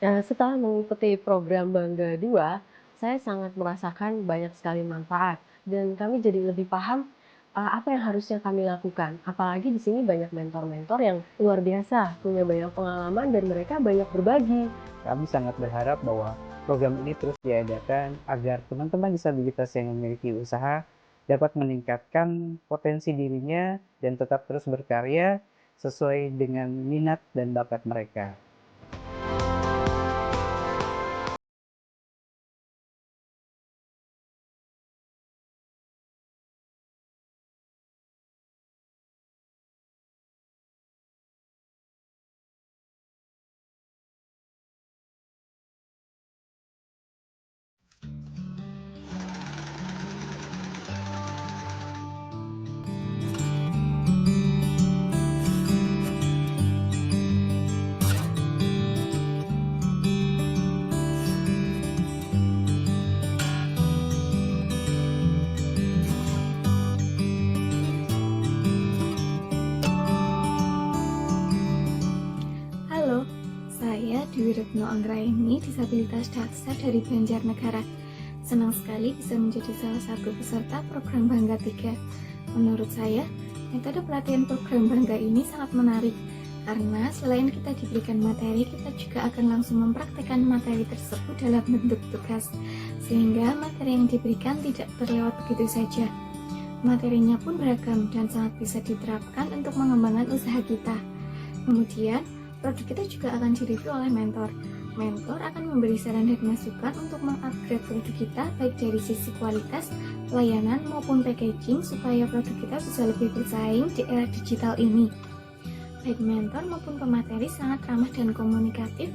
Setelah mengikuti program Bangga 2, saya sangat merasakan banyak sekali manfaat dan kami jadi lebih paham apa yang harusnya kami lakukan. Apalagi di sini banyak mentor-mentor yang luar biasa, punya banyak pengalaman dan mereka banyak berbagi. Kami sangat berharap bahwa program ini terus diadakan agar teman-teman disabilitas yang memiliki usaha dapat meningkatkan potensi dirinya dan tetap terus berkarya sesuai dengan minat dan bakat mereka. Retno Anggraini, disabilitas daksa dari Banjarnegara. Senang sekali bisa menjadi salah satu peserta program Bangga 3. Menurut saya, metode pelatihan program Bangga ini sangat menarik karena selain kita diberikan materi, kita juga akan langsung mempraktekkan materi tersebut dalam bentuk tugas, sehingga materi yang diberikan tidak terlewat begitu saja. Materinya pun beragam dan sangat bisa diterapkan untuk mengembangkan usaha kita. Kemudian, produk kita juga akan direview oleh mentor. Mentor akan memberi saran dan masukan untuk mengupgrade produk kita baik dari sisi kualitas, pelayanan maupun packaging supaya produk kita bisa lebih bersaing di era digital ini. Baik mentor maupun pemateri sangat ramah dan komunikatif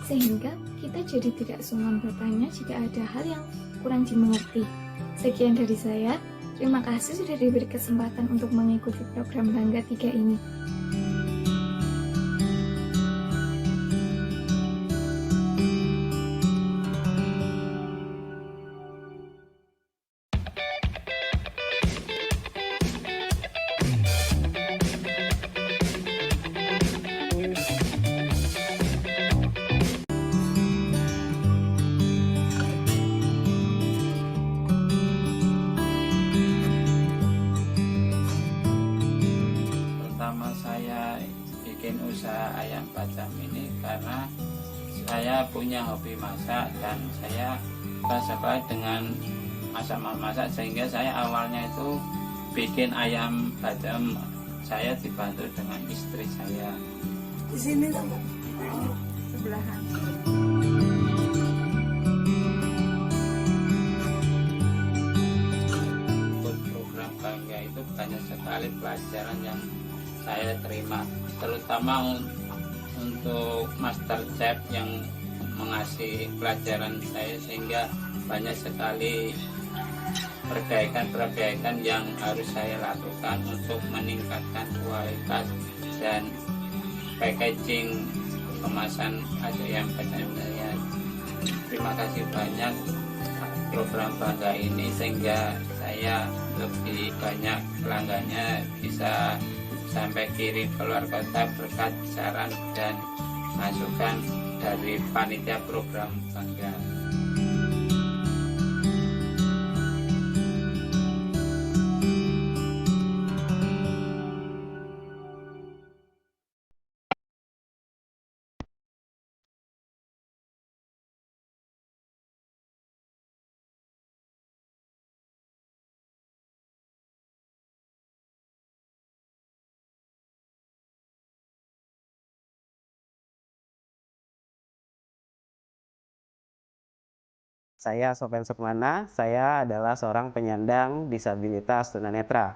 sehingga kita jadi tidak sungkan bertanya jika ada hal yang kurang dimengerti. Sekian dari saya. Terima kasih sudah diberi kesempatan untuk mengikuti program Bangga 3 ini. Pertama saya bikin usaha ayam pacam ini karena saya punya hobi masak dan saya suka dengan masak sehingga saya awalnya itu bikin ayam pacam. Saya dibantu dengan istri saya. Di sini sebelahan. Untuk program Bangga itu banyak sekali pelajaran yang saya terima, terutama untuk master chef yang mengasih pelajaran saya sehingga banyak sekali perbaikan yang harus saya lakukan untuk meningkatkan kualitas dan packaging kemasan ayam pacam saya. Terima kasih banyak program Bangga ini sehingga saya lebih banyak pelanggannya, bisa sampai kirim keluar kota berkat saran dan masukan dari panitia program Bangga. Saya Sofian Sukmana, saya adalah seorang penyandang disabilitas tunanetra.